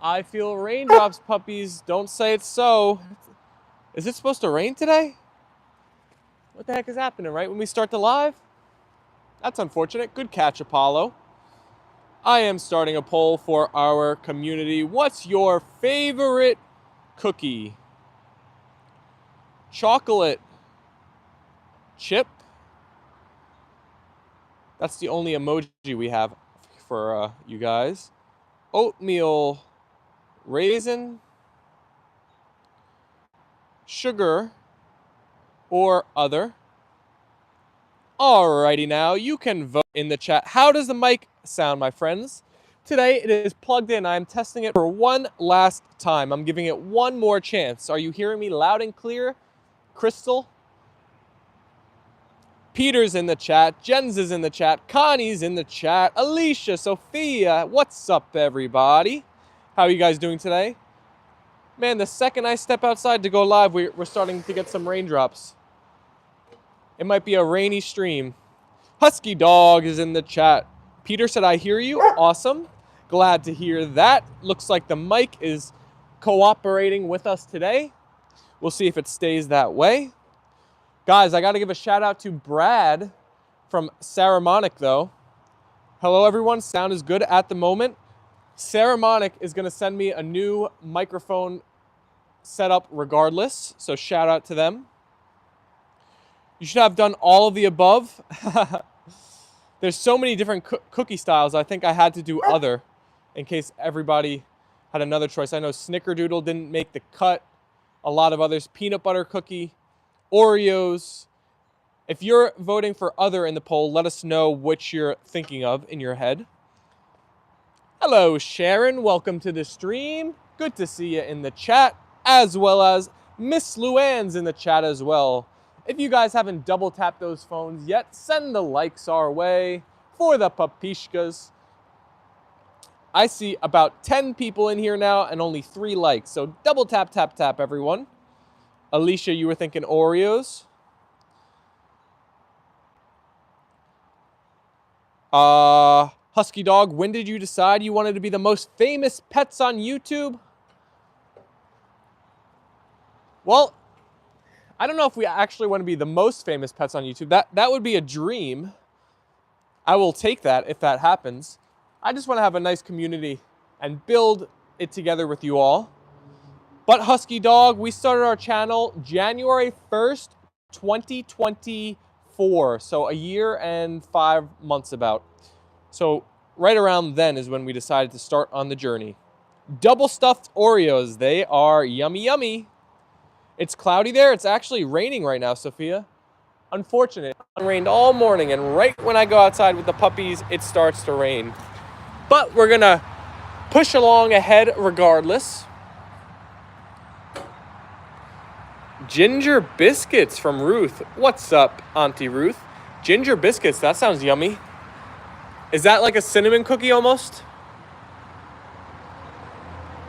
I feel raindrops, puppies. Don't say it's so. Is it supposed to rain today? What the heck is happening right when we start the live? That's unfortunate. Good catch, Apollo. I am starting a poll for our community. What's your favorite cookie? Chocolate chip? That's the only emoji we have for you guys. Oatmeal raisin, sugar, or other. Alrighty now, you can vote in the chat. How does the mic sound, my friends? Today it is plugged in. I'm testing it for one last time. I'm giving it one more chance. Are you hearing me loud and clear? Crystal? Peter's in the chat. Jens is in the chat. Connie's in the chat. Alicia, Sophia, what's up, everybody? How are you guys doing today? Man, the second I step outside to go live, we're starting to get some raindrops. It might be a rainy stream. Husky Dog is in the chat. Peter said, I hear you. Awesome. Glad to hear that. Looks like the mic is cooperating with us today. We'll see if it stays that way. Guys, I got to give a shout out to Brad from Saramonic, though. Hello, everyone. Sound is good at the moment. Saramonic is going to send me a new microphone setup regardless, so shout out to them. You should have done all of the above. There's so many different cookie styles. I think I had to do other in case everybody had another choice. I know Snickerdoodle didn't make the cut. A lot of others. Peanut butter cookie, Oreos. If you're voting for other in the poll, let us know which you're thinking of in your head. Hello, Sharon. Welcome to the stream. Good to see you in the chat, as well as Miss Luann's in the chat as well. If you guys haven't double tapped those phones yet, send the likes our way for the papishkas. I see about 10 people in here now and only 3 likes. So double tap, tap, tap, everyone. Alicia, you were thinking Oreos. Husky Dog, when did you decide you wanted to be the most famous pets on YouTube? Well, I don't know if we actually want to be the most famous pets on YouTube. That would be a dream. I will take that if that happens. I just want to have a nice community and build it together with you all. But Husky Dog, we started our channel January 1st, 2024. So a year and 5 months about. So right around then is when we decided to start on the journey. Double stuffed Oreos. They are yummy, yummy. It's cloudy there. It's actually raining right now, Sophia. Unfortunate. It rained all morning, and right when I go outside with the puppies, it starts to rain. But we're going to push along ahead regardless. Ginger biscuits from Ruth. What's up, Auntie Ruth? Ginger biscuits, that sounds yummy. Is that like a cinnamon cookie almost?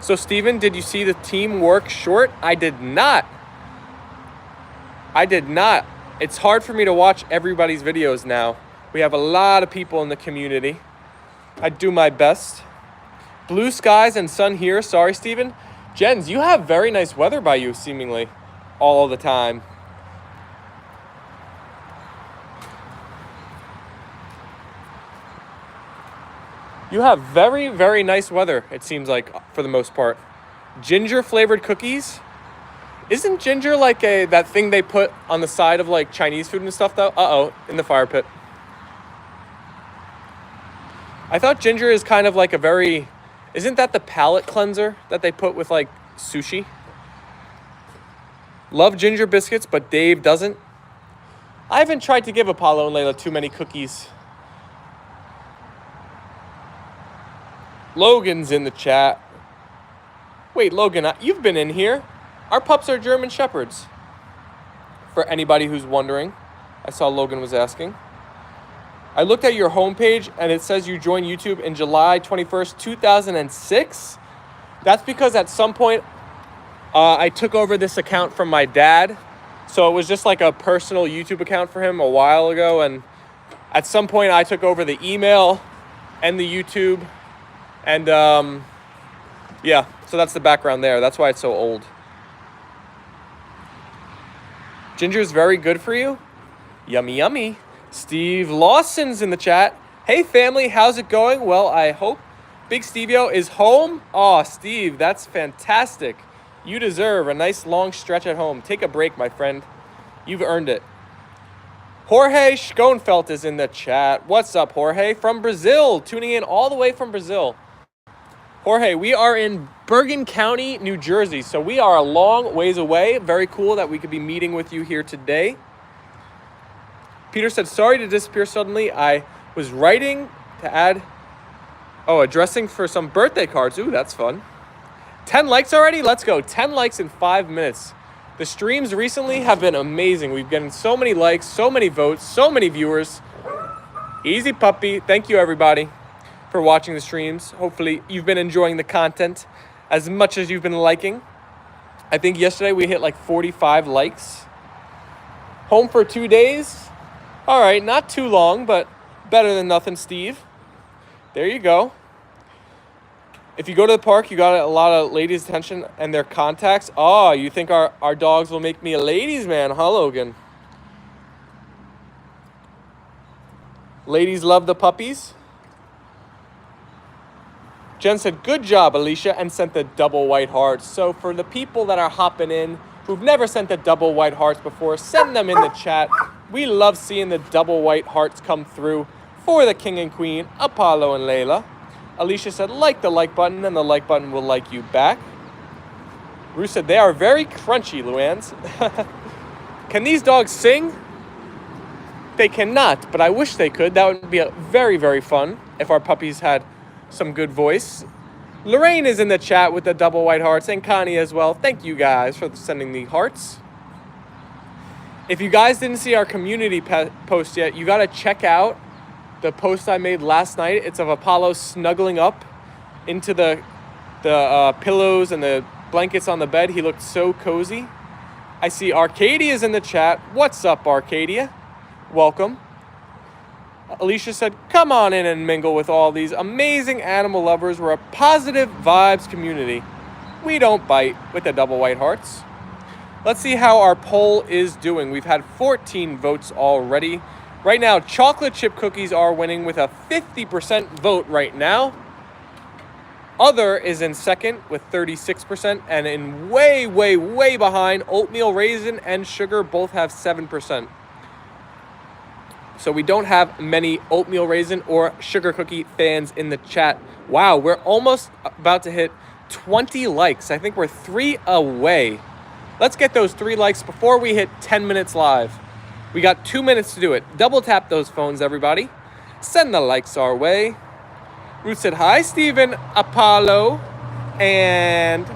So, Steven, did you see the teamwork short? I did not. It's hard for me to watch everybody's videos now. We have a lot of people in the community. I do my best. Blue skies and sun here. Sorry, Steven. Jens, you have very nice weather by you, seemingly, all the time. You have very, very nice weather, it seems like, for the most part. Ginger flavored cookies? Isn't ginger like that thing they put on the side of like Chinese food and stuff though? Uh-oh, in the fire pit. I thought ginger is kind of like a very... Isn't that the palate cleanser that they put with like sushi? Love ginger biscuits, but Dave doesn't. I haven't tried to give Apollo and Leyla too many cookies. Logan's in the chat. Wait, Logan, you've been in here. Our pups are German Shepherds. For anybody who's wondering, I saw Logan was asking. I looked at your homepage and it says you joined YouTube in July 21st, 2006. That's because at some point I took over this account from my dad. So it was just like a personal YouTube account for him a while ago. And at some point I took over the email and the YouTube And yeah, so that's the background there. That's why it's so old. Ginger's very good for you. Yummy, yummy. Steve Lawson's in the chat. Hey, family, how's it going? Well, I hope Big Stevio is home. Aw, Steve, that's fantastic. You deserve a nice long stretch at home. Take a break, my friend. You've earned it. Jorge Schoenfeld is in the chat. What's up, Jorge? From Brazil, tuning in all the way from Brazil. Jorge, we are in Bergen County, New Jersey, so we are a long ways away. Very cool that we could be meeting with you here today. Peter said, sorry to disappear suddenly. I was writing to add, addressing for some birthday cards. Ooh, that's fun. 10 likes already? Let's go. 10 likes in 5 minutes. The streams recently have been amazing. We've gotten so many likes, so many votes, so many viewers. Easy puppy. Thank you, everybody, for watching the streams. Hopefully you've been enjoying the content as much as you've been liking. I think yesterday we hit like 45 likes. Home for 2 days. All right, not too long, but better than nothing, Steve. There you go. If you go to the park, you got a lot of ladies' attention and their contacts. Oh, you think our dogs will make me a ladies' man, huh, Logan? Ladies love the puppies. Jen said, good job, Alicia, and sent the double white hearts. So for the people that are hopping in, who've never sent the double white hearts before, send them in the chat. We love seeing the double white hearts come through for the king and queen, Apollo and Leyla. Alicia said, like the like button, and the like button will like you back. Ruth said, they are very crunchy, Luanns. Can these dogs sing? They cannot, but I wish they could. That would be very, very fun if our puppies had some good voice. Lorraine is in the chat with the double white hearts, and Connie as well. Thank you guys for sending the hearts. If you guys didn't see our community post yet, you got to check out the post I made last night. It's of Apollo snuggling up into the pillows and the blankets on the bed. He looked so cozy. I see Arcadia is in the chat. What's up, Arcadia? Welcome. Alicia said, come on in and mingle with all these amazing animal lovers. We're a positive vibes community. We don't bite with the double white hearts. Let's see how our poll is doing. We've had 14 votes already. Right now, chocolate chip cookies are winning with a 50% vote right now. Other is in second with 36%, and in way, way, way behind, oatmeal raisin and sugar both have 7%. So we don't have many oatmeal raisin or sugar cookie fans in the chat. Wow, we're almost about to hit 20 likes. I think we're 3 away. Let's get those 3 likes before we hit 10 minutes live. We got 2 minutes to do it. Double tap those phones, everybody. Send the likes our way. Ruth said, hi, Stephen, Apollo, and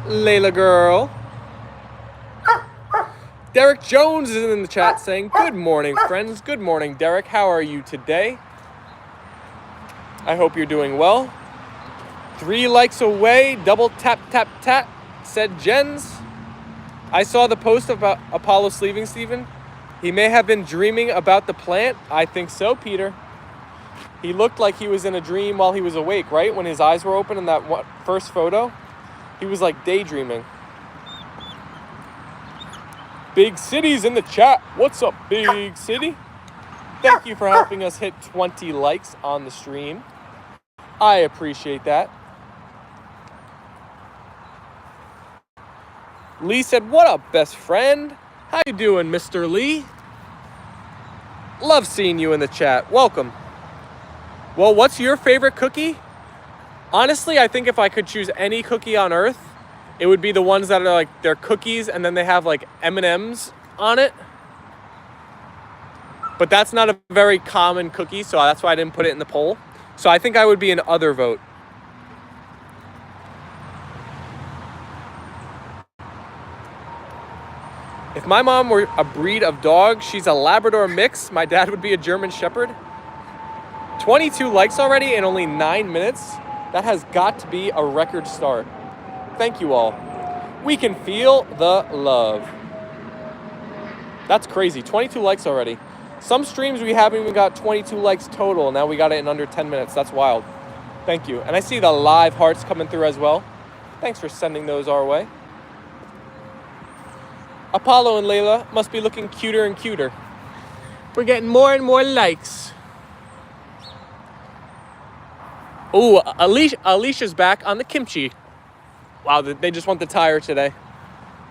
Layla girl. Derek Jones is in the chat saying, good morning, friends. Good morning, Derek. How are you today? I hope you're doing well. 3 likes away. Double tap, tap, tap, said Jens. I saw the post about Apollo sleeving, Stephen. He may have been dreaming about the plant. I think so, Peter. He looked like he was in a dream while he was awake, right? When his eyes were open in that first photo, he was like daydreaming. Big City's in the chat. What's up, Big City? Thank you for helping us hit 20 likes on the stream. I appreciate that. Lee said, what up, best friend? How you doing, Mr. Lee? Love seeing you in the chat. Welcome. Well, what's your favorite cookie? Honestly, I think if I could choose any cookie on earth, it would be the ones that are like, they're cookies and then they have like M&Ms on it. But that's not a very common cookie, so that's why I didn't put it in the poll. So I think I would be an other vote. If my mom were a breed of dog, she's a Labrador mix. My dad would be a German Shepherd. 22 likes already in only 9 minutes. That has got to be a record start. Thank you all. We can feel the love. That's crazy. 22 likes already. Some streams we haven't even got 22 likes total. Now we got it in under 10 minutes. That's wild. Thank you. And I see the live hearts coming through as well. Thanks for sending those our way. Apollo and Leyla must be looking cuter and cuter. We're getting more and more likes. Oh, Alicia's back on the kimchi. Wow, they just want the tire today.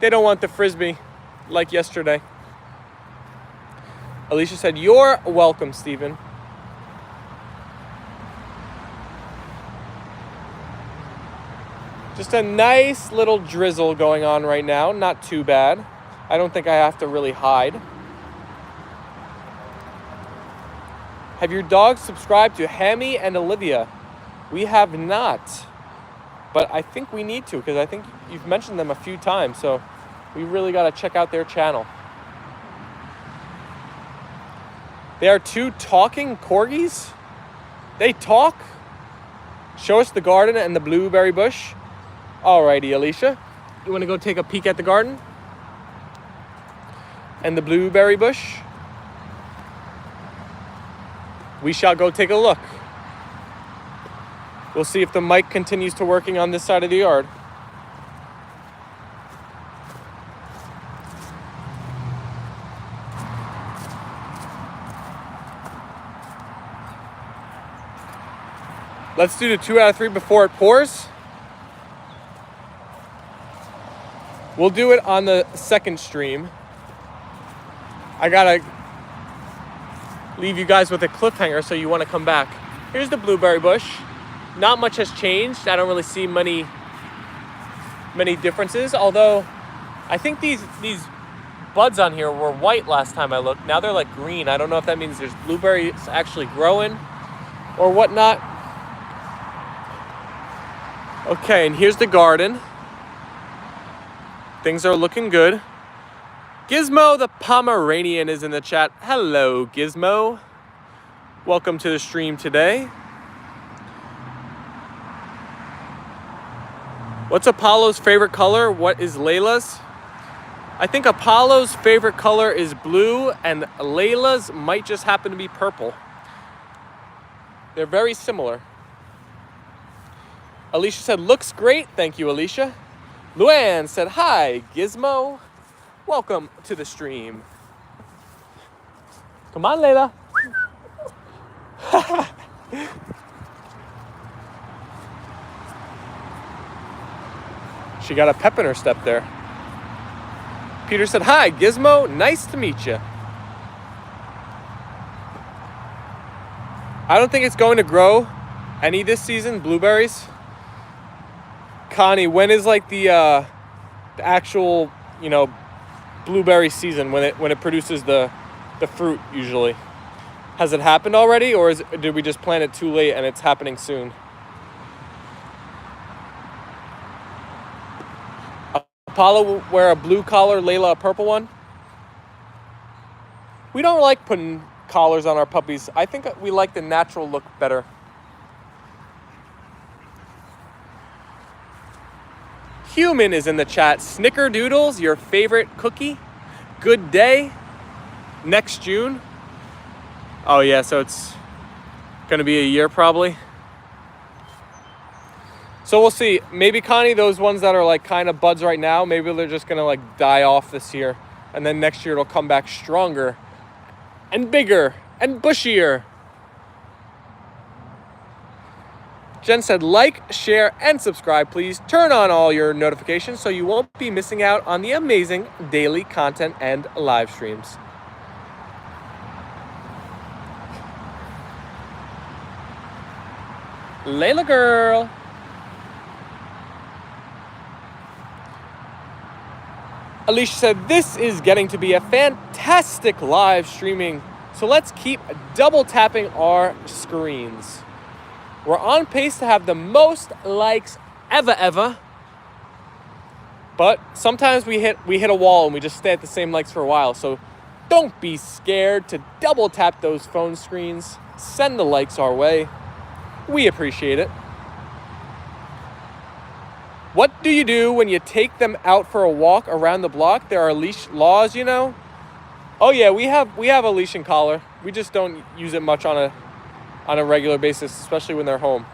They don't want the frisbee like yesterday. Alicia said, "You're welcome, Stephen." Just a nice little drizzle going on right now. Not too bad. I don't think I have to really hide. Have your dogs subscribed to Hammy and Olivia? We have not. But I think we need to, because I think you've mentioned them a few times. So we really got to check out their channel. They are two talking corgis? They talk? Show us the garden and the blueberry bush. Alrighty, Alicia. You want to go take a peek at the garden? And the blueberry bush? We shall go take a look. We'll see if the mic continues to working on this side of the yard. Let's do the 2 out of 3 before it pours. We'll do it on the second stream. I gotta leave you guys with a cliffhanger, so you want to come back. Here's the blueberry bush. Not much has changed. I don't really see many differences, although I think these buds on here were white last time I looked. Now they're like green. I don't know if that means there's blueberries actually growing or whatnot. Okay, and here's the garden. Things are looking good. Gizmo the Pomeranian is in the chat. Hello, Gizmo. Welcome to the stream today. What's Apollo's favorite color? What is Layla's? I think Apollo's favorite color is blue, and Layla's might just happen to be purple. They're very similar. Alicia said, "Looks great." Thank you, Alicia. Luann said, "Hi, Gizmo. Welcome to the stream." Come on, Layla. She got a pep in her step there. Peter said, "Hi, Gizmo. Nice to meet you." I don't think it's going to grow any this season, blueberries. Connie, when is like the actual, blueberry season, when it produces the fruit usually? Has it happened already, or did we just plant it too late and it's happening soon? Apollo wear a blue collar, Layla a purple one. We don't like putting collars on our puppies. I think we like the natural look better. Human is in the chat. Snickerdoodles, your favorite cookie? Good day. Next June. Oh yeah, so it's gonna be a year probably. So we'll see. Maybe, Connie, those ones that are like kind of buds right now, maybe they're just gonna like die off this year, and then next year it'll come back stronger and bigger and bushier. Jen said, "Like, share, and subscribe, please. Turn on all your notifications so you won't be missing out on the amazing daily content and live streams." Layla girl. Alicia said, "This is getting to be a fantastic live streaming, so let's keep double tapping our screens. We're on pace to have the most likes ever. But sometimes we hit a wall and we just stay at the same likes for a while. So don't be scared to double tap those phone screens. Send the likes our way. We appreciate it. What do you do when you take them out for a walk around the block? There are leash laws, Oh yeah, we have a leash and collar. We just don't use it much on a regular basis, especially when they're home.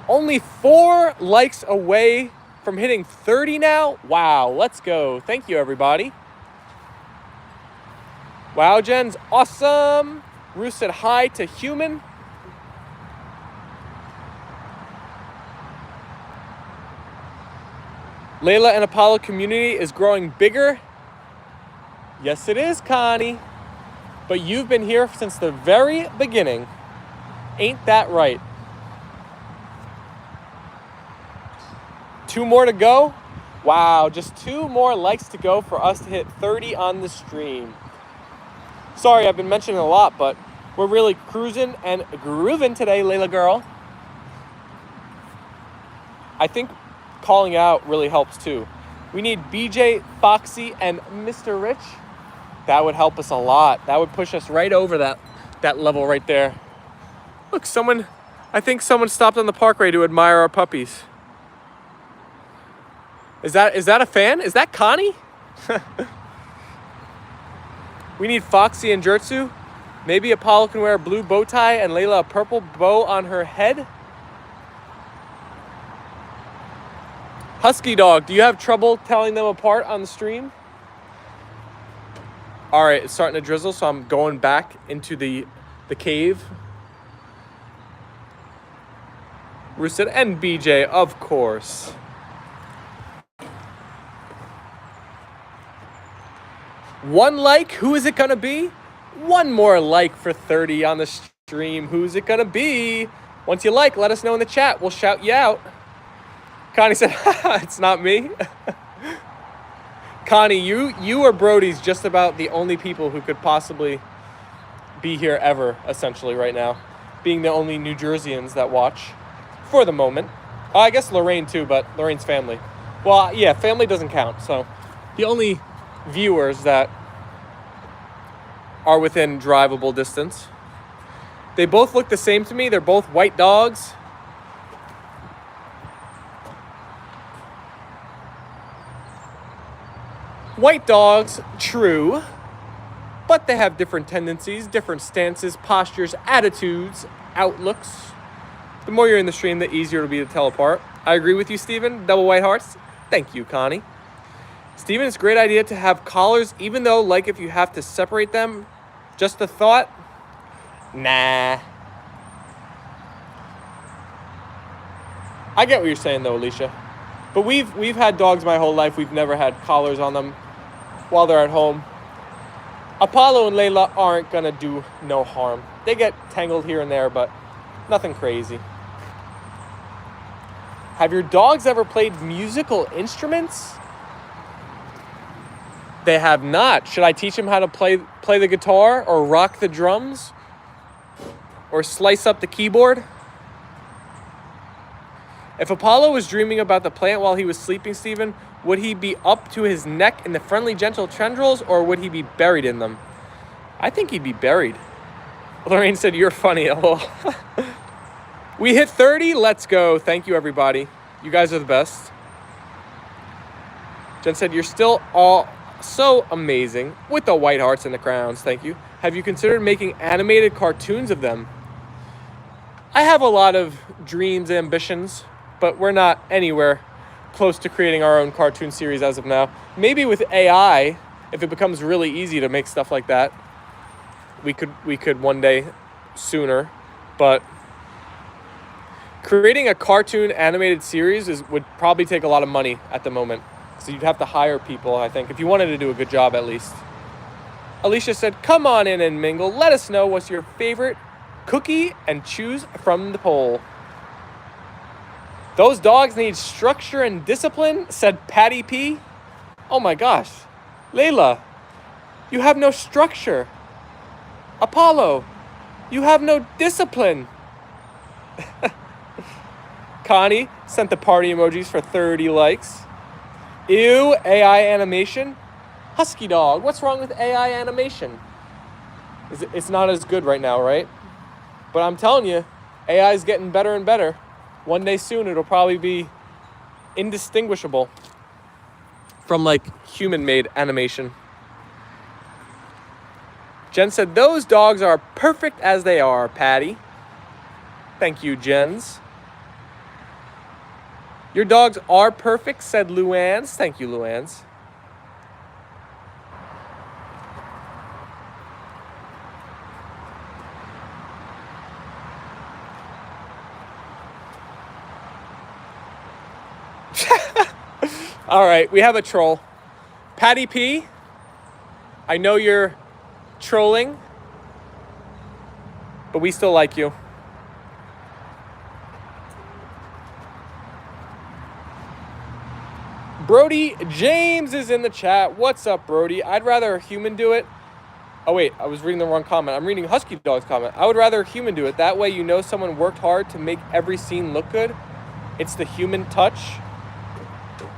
Only 4 likes away from hitting 30 now. Wow, let's go. Thank you, everybody. Wow, Jen's awesome. Ruth said hi to human. Leyla and Apollo community is growing bigger. Yes, it is, Connie. But you've been here since the very beginning. Ain't that right? 2 more to go. Wow, just 2 more likes to go for us to hit 30 on the stream. Sorry, I've been mentioning a lot, but we're really cruising and grooving today, Layla girl. I think calling out really helps too. We need BJ, Foxy, and Mr. Rich. That would help us a lot. That would push us right over that level right there. Look, I think someone stopped on the parkway to admire our puppies. Is that a fan? Is that Connie? We need Foxy and Jertsu. Maybe Apollo can wear a blue bow tie and Layla a purple bow on her head. Husky dog, do you have trouble telling them apart on the stream? All right, it's starting to drizzle, so I'm going back into the cave. Roosted and BJ, of course. One like, who is it gonna be? 1 more like for 30 on the stream. Who's it gonna be? Once you like, let us know in the chat. We'll shout you out. Connie said, it's not me. Connie, you or Brody's just about the only people who could possibly be here ever, essentially, right now. Being the only New Jerseyans that watch, for the moment. I guess Lorraine too, but Lorraine's family. Well, yeah, family doesn't count, so the only viewers that are within drivable distance. They both look the same to me. They're both white dogs. White dogs, true, but they have different tendencies, different stances, postures, attitudes, outlooks. The more you're in the stream, the easier it'll be to tell apart. I agree with you, Steven. Double white hearts. Thank you, Connie. Steven, it's a great idea to have collars, even though, like, if you have to separate them, just a thought? Nah. I get what you're saying, though, Alicia. But we've had dogs my whole life. We've never had collars on them while they're at home. Apollo and Leyla aren't gonna do no harm. They get tangled here and there, but nothing crazy. Have your dogs ever played musical instruments? They have not. Should I teach them how to play the guitar or rock the drums or slice up the keyboard? If Apollo was dreaming about the plant while he was sleeping, Stephen, would he be up to his neck in the friendly, gentle tendrils, or would he be buried in them? I think he'd be buried. Lorraine said, you're funny. We hit 30. Let's go. Thank you, everybody. You guys are the best. Jen said, you're still all so amazing with the white hearts and the crowns. Thank you. Have you considered making animated cartoons of them? I have a lot of dreams, ambitions, but we're not anywhere close to creating our own cartoon series as of now. Maybe with AI, if it becomes really easy to make stuff like that, we could one day sooner. But creating a cartoon animated series would probably take a lot of money at the moment. So you'd have to hire people, I think, if you wanted to do a good job at least. Alicia said, come on in and mingle. Let us know what's your favorite cookie and choose from the poll. Those dogs need structure and discipline, said Patty P. Oh my gosh. Leyla, you have no structure. Apollo, you have no discipline. Connie sent the party emojis for 30 likes. Ew, AI animation. Husky dog, what's wrong with AI animation? It's not as good right now, right? But I'm telling you, AI is getting better and better. One day soon, it'll probably be indistinguishable from like human-made animation. Jen said, those dogs are perfect as they are, Patty. Thank you, Jens. Your dogs are perfect, said Luann's. Thank you, Luann's. All right, we have a troll. Patty P, I know you're trolling, but we still like you. Brody James is in the chat. What's up, Brody? I'd rather a human do it. Oh, wait, I was reading the wrong comment. I'm reading Husky Dog's comment. I would rather a human do it. That way you know someone worked hard to make every scene look good. It's the human touch.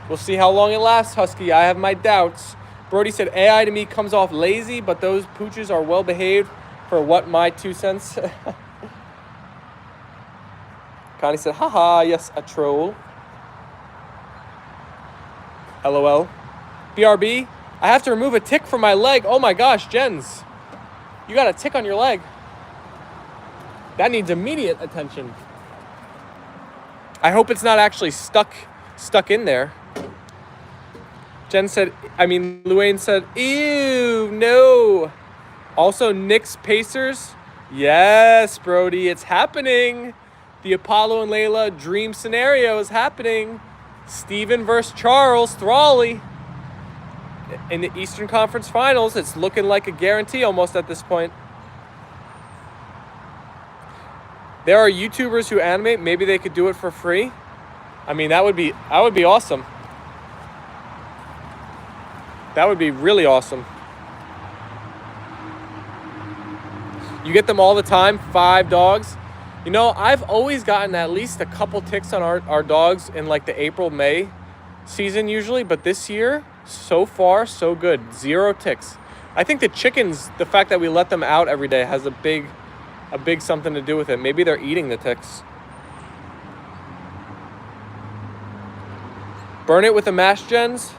We'll see how long it lasts, Husky. I have my doubts. Brody said, AI to me comes off lazy, but those pooches are well behaved for what my 2 cents. Connie said, haha, yes, a troll. LOL. BRB, I have to remove a tick from my leg. Oh my gosh, Jens. You got a tick on your leg. That needs immediate attention. I hope it's not actually stuck in there. Luann said, ew, no. Also, Knicks Pacers. Yes, Brody, it's happening. The Apollo and Leyla dream scenario is happening. Steven versus Charles Thrawley in the Eastern Conference Finals. It's looking like a guarantee almost at this point. There are YouTubers who animate. Maybe they could do it for free. I mean, that would be awesome. That would be really awesome. You get them all the time, 5 dogs. You know, I've always gotten at least a couple ticks on our dogs in like the April, May season usually. But this year, so far, so good. 0 ticks. I think the chickens, the fact that we let them out every day has a big something to do with it. Maybe they're eating the ticks. Burn it with the mash gens.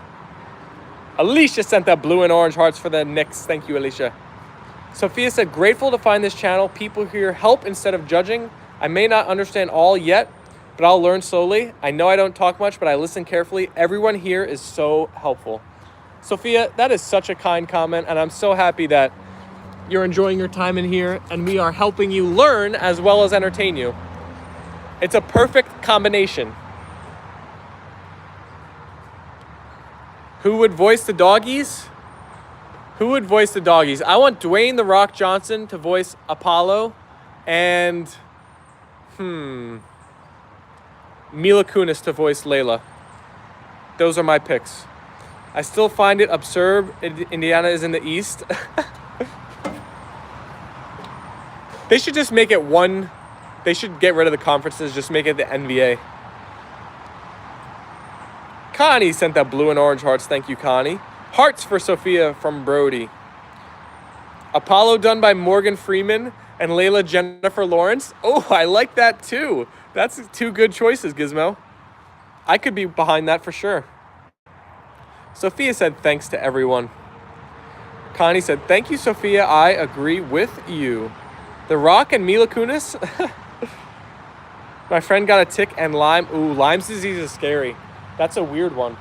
Alicia sent that blue and orange hearts for the Knicks. Thank you, Alicia. Sophia said, grateful to find this channel. People here help instead of judging. I may not understand all yet, but I'll learn slowly. I know I don't talk much, but I listen carefully. Everyone here is so helpful. Sophia, that is such a kind comment, and I'm so happy that you're enjoying your time in here, and we are helping you learn as well as entertain you. It's a perfect combination. Who would voice the doggies? Who would voice the doggies? I want Dwayne "The Rock" Johnson to voice Apollo, and Mila Kunis to voice Leyla. Those are my picks. I still find it absurd Indiana is in the East. They should just make it one. They should get rid of the conferences, just make it the NBA. Connie sent that blue and orange hearts. Thank you, Connie. Hearts for Sophia from Brody. Apollo done by Morgan Freeman and Leyla Jennifer Lawrence. Oh, I like that too. That's 2 good choices, Gizmo. I could be behind that for sure. Sophia said thanks to everyone. Connie said, thank you, Sophia. I agree with you. The Rock and Mila Kunis. My friend got a tick and Lyme. Ooh, Lyme's disease is scary. That's a weird one.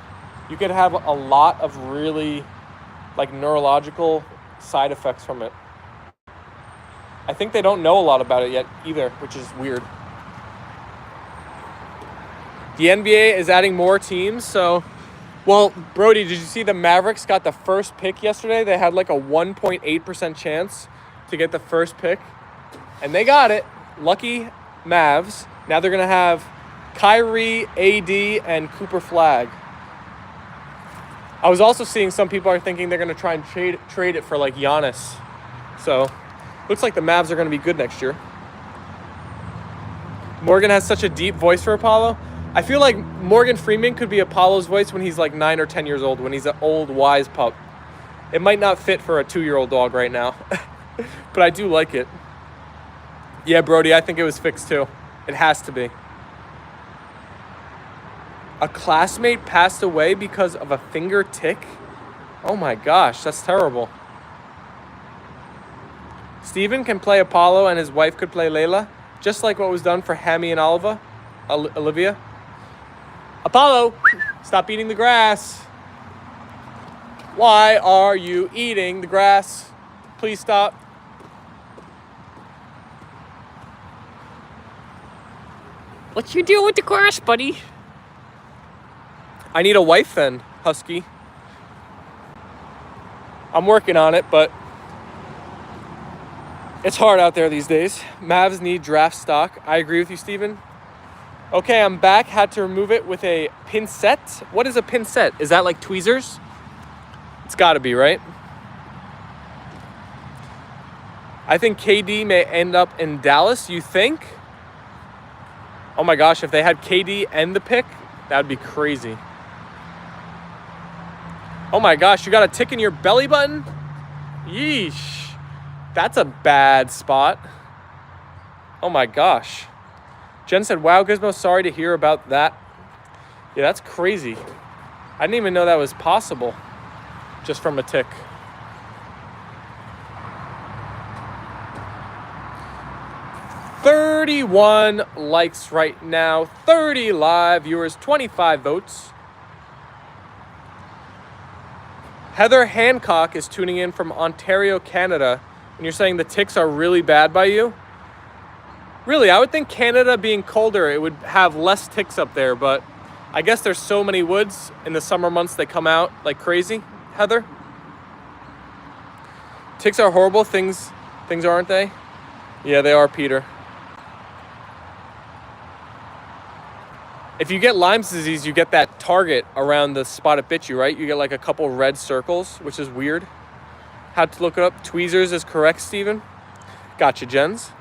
You could have a lot of really like neurological side effects from it. I think they don't know a lot about it yet either, which is weird. The NBA is adding more teams, so... Well, Brody, did you see the Mavericks got the first pick yesterday? They had like a 1.8% chance to get the first pick, and they got it. Lucky Mavs. Now they're going to have Kyrie, AD, and Cooper Flag. I was also seeing some people are thinking they're going to try and trade it for like Giannis. So, looks like the Mavs are going to be good next year. Morgan has such a deep voice for Apollo. I feel like Morgan Freeman could be Apollo's voice when he's like 9 or 10 years old, when he's an old, wise pup. It might not fit for a 2-year-old dog right now, but I do like it. Yeah, Brody, I think it was fixed too. It has to be. A classmate passed away because of a finger tick? Oh my gosh, that's terrible. Steven can play Apollo and his wife could play Leyla, just like what was done for Hammy and Olivia. Apollo, stop eating the grass. Why are you eating the grass? Please stop. What you doing with the grass, buddy? I need a wife then, Husky. I'm working on it, but it's hard out there these days. Mavs need draft stock. I agree with you, Steven. Okay, I'm back. Had to remove it with a pincette. What is a pincette? Is that like tweezers? It's gotta be, right? I think KD may end up in Dallas. You think? Oh my gosh, if they had KD and the pick, that would be crazy. Oh my gosh, you got a tick in your belly button? Yeesh. That's a bad spot. Oh my gosh. Jen said, wow, Gizmo, sorry to hear about that. Yeah, that's crazy. I didn't even know that was possible just from a tick. "31 likes right now, 30 live viewers, 25 votes. Heather Hancock is tuning in from Ontario, Canada. And you're saying the ticks are really bad by you? Really, I would think Canada being colder, it would have less ticks up there, but I guess there's so many woods in the summer months they come out like crazy. Heather? Ticks are horrible things aren't they? Yeah, they are, Peter. If you get Lyme's disease, you get that target around the spot it bit you, right? You get like a couple red circles, which is weird. Had to look it up. Tweezers is correct, Steven. Gotcha, Jens.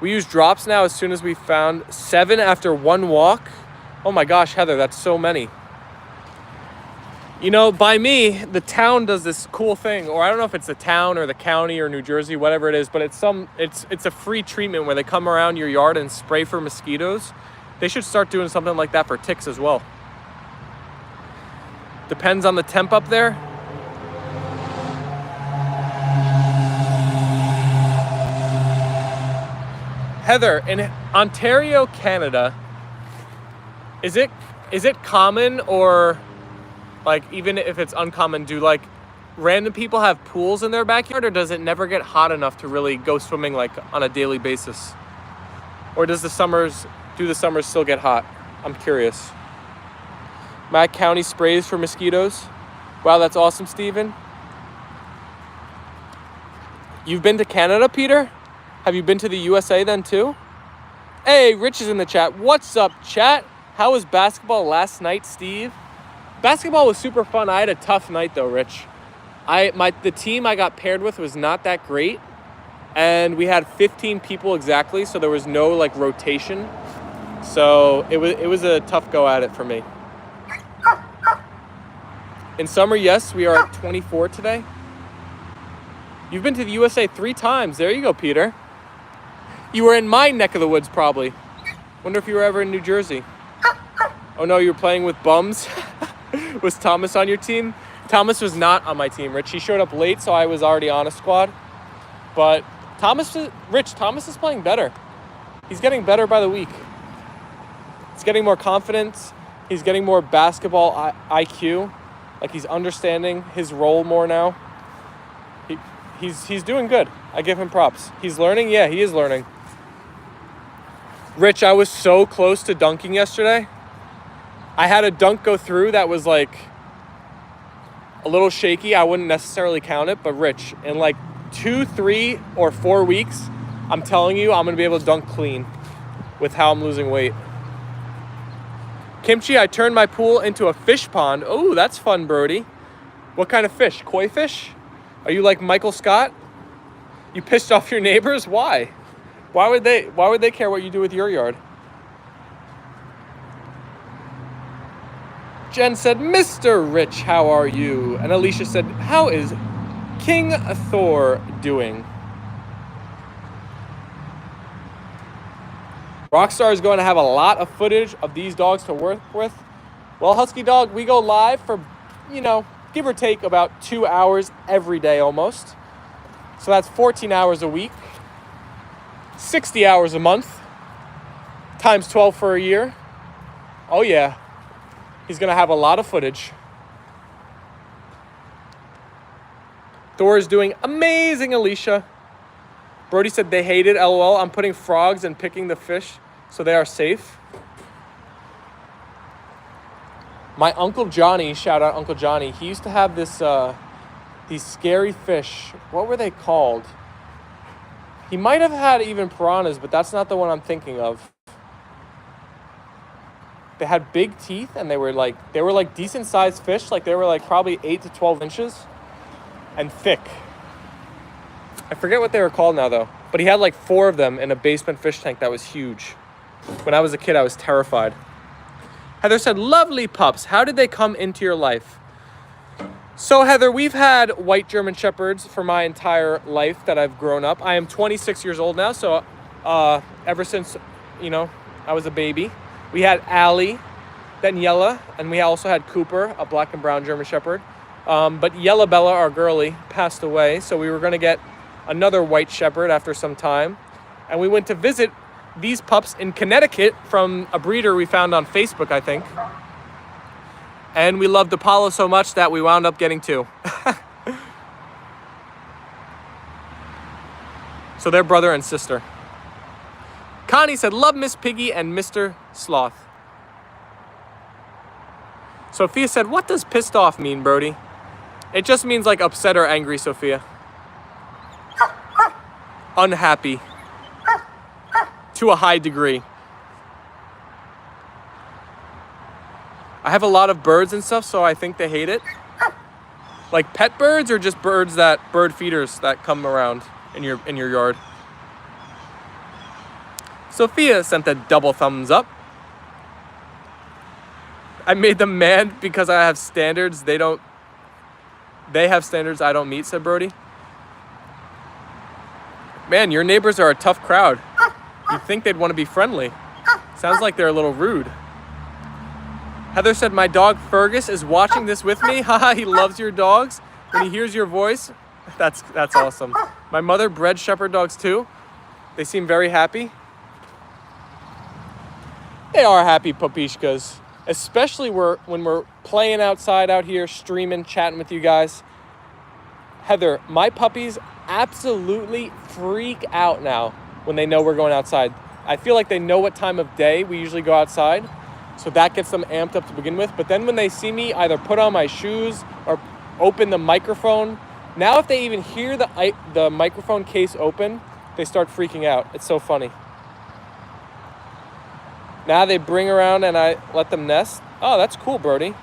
We use drops now as soon as we found 7 after 1 walk. Oh my gosh, Heather, that's so many. You know, by me, the town does this cool thing, or I don't know if it's the town or the county or New Jersey, whatever it is, but it's a free treatment where they come around your yard and spray for mosquitoes. They should start doing something like that for ticks as well. Depends on the temp up there. Heather, in Ontario, Canada, is it common, or like even if it's uncommon, do like random people have pools in their backyard, or does it never get hot enough to really go swimming like on a daily basis? Or do the summers still get hot? I'm curious. Mac County sprays for mosquitoes. Wow, that's awesome, Steven. You've been to Canada, Peter? Have you been to the USA then too? Hey, Rich is in the chat. What's up, chat? How was basketball last night, Steve? Basketball was super fun. I had a tough night though, Rich. The team I got paired with was not that great. And we had 15 people exactly, so there was no like rotation. So it was a tough go at it for me. In summer, yes, we are at 24 today. You've been to the USA 3 times. There you go, Peter. You were in my neck of the woods, probably. Wonder if you were ever in New Jersey. Oh no, you were playing with bums? Was Thomas on your team? Thomas was not on my team, Rich. He showed up late, so I was already on a squad. But Thomas is playing better. He's getting better by the week. He's getting more confidence. He's getting more basketball IQ. Like he's understanding his role more now. He's doing good. I give him props. He's learning. Yeah, he is learning. Rich, I was so close to dunking yesterday. I had a dunk go through that was like a little shaky. I wouldn't necessarily count it, but Rich, in like 2, 3, or 4 weeks, I'm telling you, I'm going to be able to dunk clean with how I'm losing weight. Kimchi, I turned my pool into a fish pond. Oh, that's fun, Brody. What kind of fish? Koi fish? Are you like Michael Scott? You pissed off your neighbors? Why? Why would they care what you do with your yard? Jen said, Mr. Rich, how are you? And Alicia said, how is King Thor doing? Rockstar is going to have a lot of footage of these dogs to work with. Well, Husky Dog, we go live for, give or take about 2 hours every day almost. So that's 14 hours a week, 60 hours a month, times 12 for a year. Oh yeah. He's going to have a lot of footage. Thor is doing amazing, Alicia. Brody said they hate it. LOL. I'm putting frogs and picking the fish so they are safe. My Uncle Johnny, shout out Uncle Johnny, he used to have this, these scary fish. What were they called? He might have had even piranhas, but that's not the one I'm thinking of. They had big teeth, and they were like decent sized fish. Like they were like probably 8 to 12 inches and thick. I forget what they were called now though, but he had like 4 of them in a basement fish tank that was huge. When I was a kid, I was terrified. Heather said, lovely pups. How did they come into your life? So Heather, we've had white German Shepherds for my entire life that I've grown up. I am 26 years old now, so ever since, I was a baby. We had Allie, then Yella, and we also had Cooper, a black and brown German Shepherd. But Yella Bella, our girlie, passed away, so we were going to get another white Shepherd after some time. And we went to visit these pups in Connecticut from a breeder we found on Facebook, I think. And we loved Apollo so much that we wound up getting 2. So they're brother and sister. Connie said, love Miss Piggy and Mr. Sloth. Sophia said, what does pissed off mean, Brody? It just means like upset or angry, Sophia. Unhappy. To a high degree. I have a lot of birds and stuff, so I think they hate it. Like pet birds or just bird feeders that come around in your yard. Sophia sent a double thumbs up. I made them mad because I have standards they have standards I don't meet, said Brody. Man, your neighbors are a tough crowd. You'd think they'd want to be friendly. Sounds like they're a little rude. Heather said, my dog Fergus is watching this with me. Haha, he loves your dogs. When he hears your voice, that's awesome. My mother bred shepherd dogs too. They seem very happy. They are happy pupishkas, especially when we're playing outside out here, streaming, chatting with you guys. Heather, my puppies absolutely freak out now when they know we're going outside. I feel like they know what time of day we usually go outside, so that gets them amped up to begin with. But then when they see me either put on my shoes or open the microphone, now if they even hear the microphone case open, they start freaking out. It's so funny. Now they bring around and I let them nest. Oh, that's cool, Brody.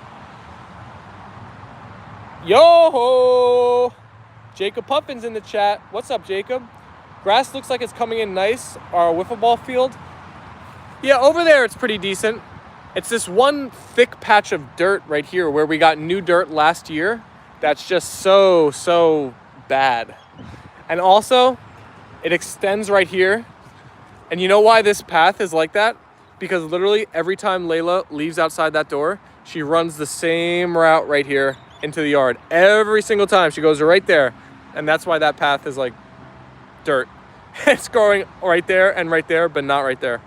Yo-ho! Jacob Puffin's in the chat. What's up, Jacob? Grass looks like it's coming in nice. Our wiffle ball field. Yeah, over there it's pretty decent. It's this one thick patch of dirt right here where we got new dirt last year. That's just so bad. And also, it extends right here. And you know why this path is like that? Because literally every time Leyla leaves outside that door, she runs the same route right here into the yard. Every single time she goes right there. And that's why that path is like dirt. It's going right there, but not right there.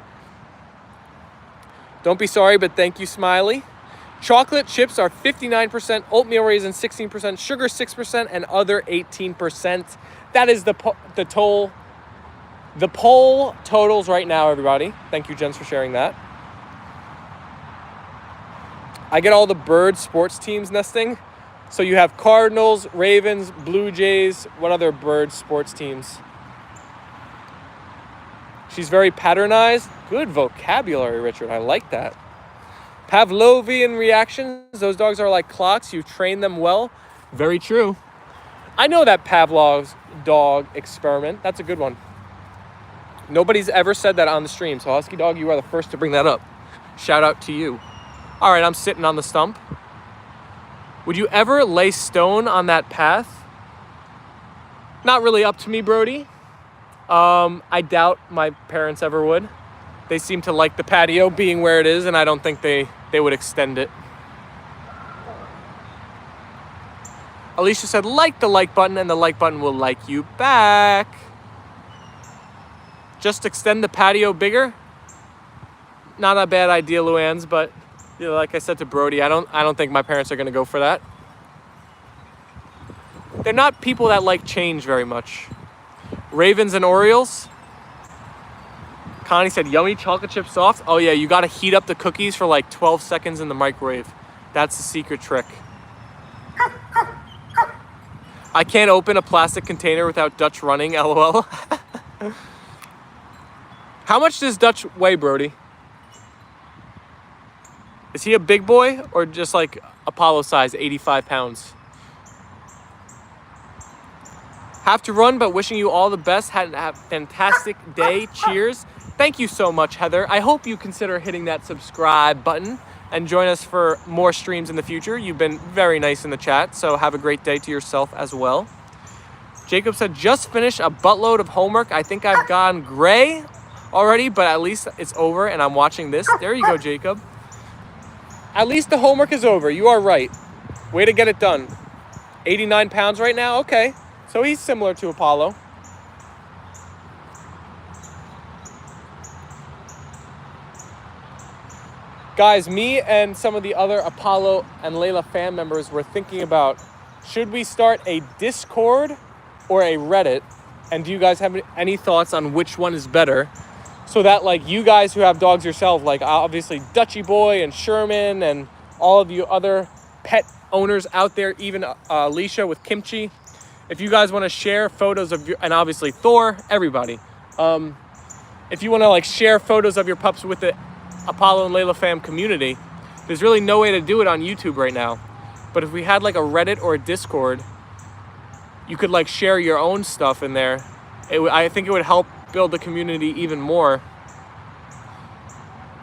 Don't be sorry, but thank you, Smiley. Chocolate chips are 59%, oatmeal raisin 16%, sugar 6%, and other 18%. That is the poll totals right now, everybody. Thank you, Jens, for sharing that. I get all the bird sports teams nesting. So you have Cardinals, Ravens, Blue Jays. What other bird sports teams? She's very patternized. Good vocabulary, Richard. I like that. Pavlovian reactions. Those dogs are like clocks. You train them well. Very true. I know that Pavlov's dog experiment. That's a good one. Nobody's ever said that on the stream. So Husky Dog, you are the first to bring that up. Shout out to you. All right, I'm sitting on the stump. Would you ever lay stone on that path? Not really up to me, Brody. I doubt my parents ever would. They seem to like the patio being where it is, and I don't think they would extend it. Alicia said, like the like button, and the like button will like you back. Just extend the patio bigger. Not a bad idea, Luann's, but Yeah, like I said to Brody, I don't think my parents are gonna go for that. They're not people that like change very much. Ravens and Orioles. Connie said yummy chocolate chip soft. Oh yeah, you gotta heat up the cookies for like 12 seconds in the microwave. That's the secret trick. I can't open a plastic container without Dutch running, LOL. How much does Dutch weigh, Brody? Is he a big boy or just like Apollo size, 85 pounds? Have to run, but wishing you all the best. Had a fantastic day. Cheers. Thank you so much, Heather. I hope you consider hitting that subscribe button and join us for more streams in the future. You've been very nice in the chat, so have a great day to yourself as well. Jacob said, just finished a buttload of homework. I think I've gone gray already, but at least it's over and I'm watching this. There you go, Jacob. At least the homework is over. You are right. Way to get it done. 89 pounds right now? Okay. So he's similar to Apollo. Guys, me and some of the other Apollo and Leyla fan members were thinking about, should we start a Discord or a Reddit? And do you guys have any thoughts on which one is better? So that like you guys who have dogs yourself, like obviously Dutchy Boy and Sherman and all of you other pet owners out there, even Alicia with Kimchi, if you guys want to share photos of your, and obviously Thor, everybody, if you want to like share photos of your pups with the Apollo and Leyla fam community, there's really no way to do it on YouTube right now. But if we had like a Reddit or a Discord, you could like share your own stuff in there. I think it would help build the community even more.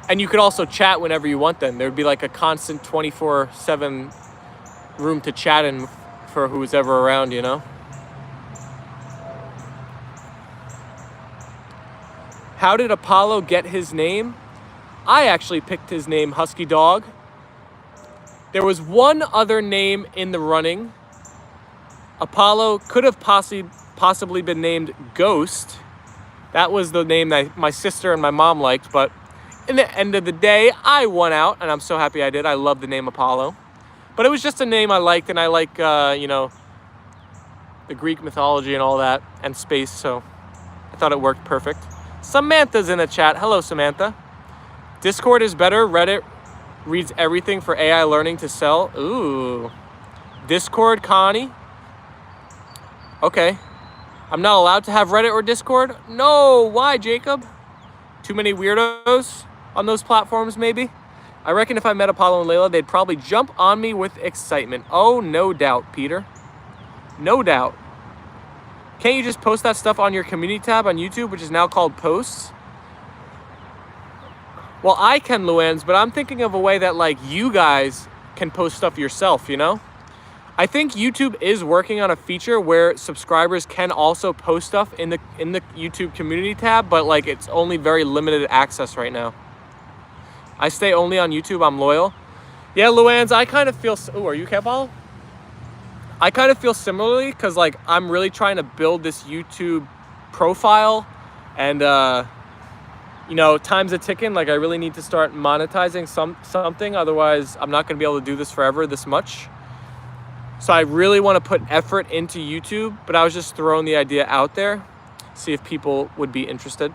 And you could also chat whenever you want then. There'd be like a constant 24/7 room to chat in for who's ever around, you know? How did Apollo get his name? I actually picked his name, Husky Dog. There was one other name in the running. Apollo could have possibly been named Ghost. That was the name that my sister and my mom liked, but in the end of the day, I won out, and I'm so happy I did. I love the name Apollo. But it was just a name I liked, and I like, you know, the Greek mythology and all that, and space, so I thought it worked perfect. Samantha's in the chat. Hello, Samantha. Discord is better. Reddit reads everything for AI learning to sell. Ooh. Discord, Connie. Okay. I'm not allowed to have Reddit or Discord? No. Why, Jacob? Too many weirdos on those platforms, maybe? I reckon if I met Apollo and Leyla, they'd probably jump on me with excitement. Oh, no doubt, Peter. No doubt. Can't you just post that stuff on your community tab on YouTube, which is now called Posts? Well, I can, Luanz, but I'm thinking of a way that, like, you guys can post stuff yourself, you know? I think YouTube is working on a feature where subscribers can also post stuff in the YouTube community tab, but, like, it's only very limited access right now. I stay only on YouTube. I'm loyal. Yeah, Luanz, I kind of feel... Oh, are you Cat Follow? I kind of feel similarly because, like, I'm really trying to build this YouTube profile and, you know, time's a ticking. Like, I really need to start monetizing something. Otherwise, I'm not going to be able to do this forever this much. So I really want to put effort into YouTube, but I was just throwing the idea out there, see if people would be interested.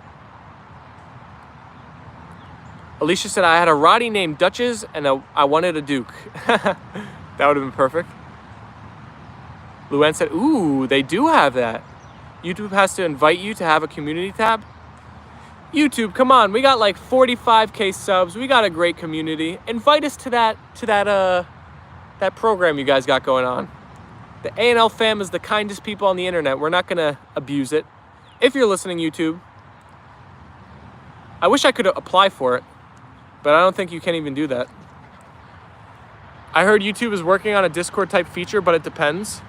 Alicia said, I had a Roddy named Duchess and I wanted a Duke. That would have been perfect. Luann said, ooh, they do have that. YouTube has to invite you to have a community tab. YouTube, come on, we got like 45K subs. We got a great community. Invite us to that program you guys got going on. The A&L fam is the kindest people on the internet. We're not gonna abuse it. If you're listening, YouTube, I wish I could apply for it, but I don't think you can even do that. I heard YouTube is working on a Discord type feature, but it depends.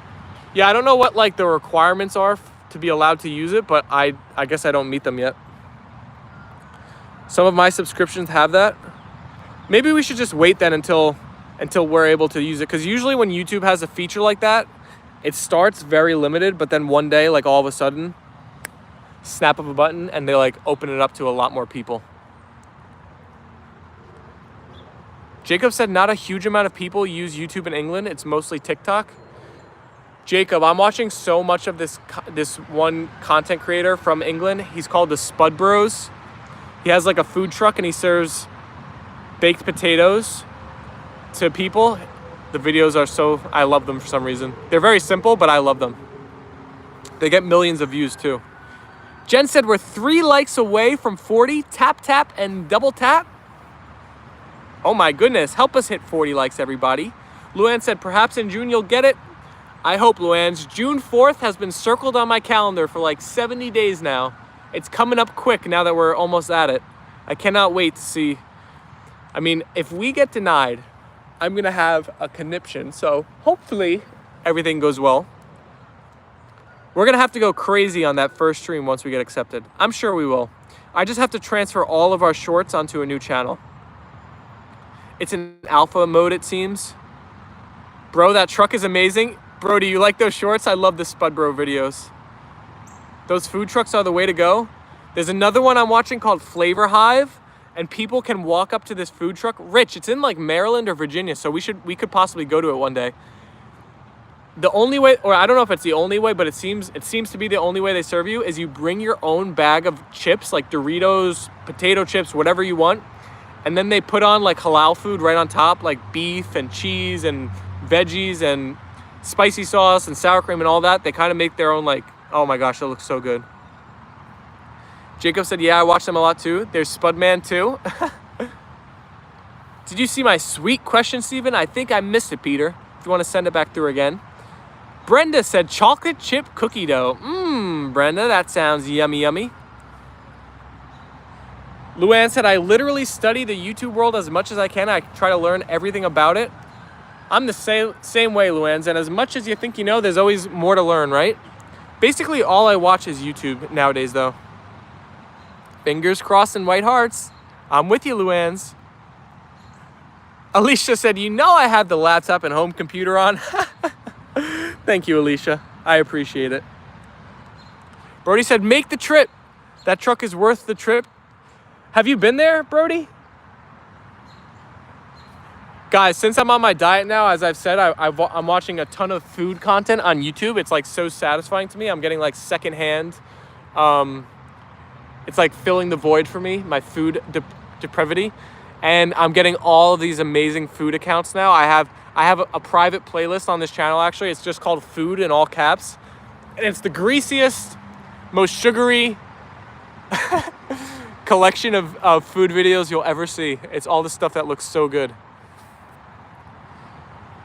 Yeah, I don't know what like the requirements are to be allowed to use it, but I guess I don't meet them yet. Some of my subscriptions have that. Maybe we should just wait then until we're able to use it. Because usually when YouTube has a feature like that, it starts very limited, but then one day, like all of a sudden, snap of a button, and they like open it up to a lot more people. Jacob said not a huge amount of people use YouTube in England. It's mostly TikTok. Jacob, I'm watching so much of this one content creator from England. He's called the Spud Bros. He has like a food truck and he serves baked potatoes to people. The videos are so, I love them for some reason. They're very simple, but I love them. They get millions of views too. Jen said we're 3 likes away from 40. Tap, tap, and double tap. Oh my goodness, help us hit 40 likes, everybody. Luann said perhaps in June you'll get it. I hope, Luann. June 4th has been circled on my calendar for like 70 days now. It's coming up quick now that we're almost at it. I cannot wait to see. I mean, if we get denied, I'm gonna have a conniption. So hopefully everything goes well. We're gonna have to go crazy on that first stream once we get accepted. I'm sure we will. I just have to transfer all of our shorts onto a new channel. It's in alpha mode, it seems. Bro, that truck is amazing. Bro, do you like those shorts? I love the Spud Bro videos. Those food trucks are the way to go. There's another one I'm watching called Flavor Hive, and people can walk up to this food truck. Rich, it's in like Maryland or Virginia, so we could possibly go to it one day. The only way, or I don't know if it's the only way, but it seems to be the only way they serve you, is you bring your own bag of chips, like Doritos, potato chips, whatever you want, and then they put on like halal food right on top, like beef and cheese and veggies and spicy sauce and sour cream and all that. They kind of make their own, like, oh my gosh, that looks so good. Jacob said, yeah, I watch them a lot too. There's Spudman too. Did you see my sweet question, Steven? I think I missed it, Peter. If you want to send it back through again. Brenda said chocolate chip cookie dough. Brenda, that sounds yummy, yummy. Luann said, I literally study the YouTube world as much as I can. I try to learn everything about it. I'm the same way, Luann, and as much as you think you know, there's always more to learn, right? Basically, all I watch is YouTube nowadays, though. Fingers crossed and white hearts. I'm with you, Luann. Alicia said, you know I have the laptop and home computer on. Thank you, Alicia. I appreciate it. Brody said, make the trip. That truck is worth the trip. Have you been there, Brody? Guys, since I'm on my diet now, as I've said, I'm watching a ton of food content on YouTube. It's like so satisfying to me. I'm getting like secondhand. It's like filling the void for me, my food depravity. And I'm getting all of these amazing food accounts now. I have a private playlist on this channel, actually. It's just called Food in all caps. And it's the greasiest, most sugary collection of food videos you'll ever see. It's all the stuff that looks so good.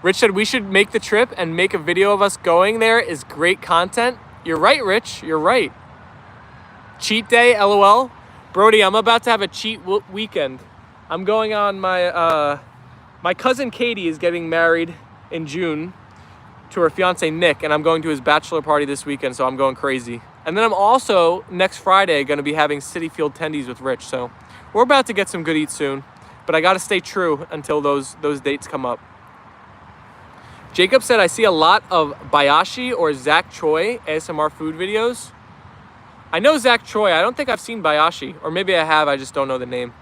Rich said we should make the trip and make a video of us going there is great content. You're right, Rich. You're right. Cheat day, LOL. Brody, I'm about to have a cheat weekend. I'm going on my cousin Katie is getting married in June to her fiance Nick, and I'm going to his bachelor party this weekend, so I'm going crazy. And then I'm also, next Friday, going to be having City Field tendies with Rich, so we're about to get some good eats soon, but I got to stay true until those dates come up. Jacob said, I see a lot of Bayashi or Zach Choi ASMR food videos. I know Zach Choi. I don't think I've seen Bayashi, or maybe I have, I just don't know the name.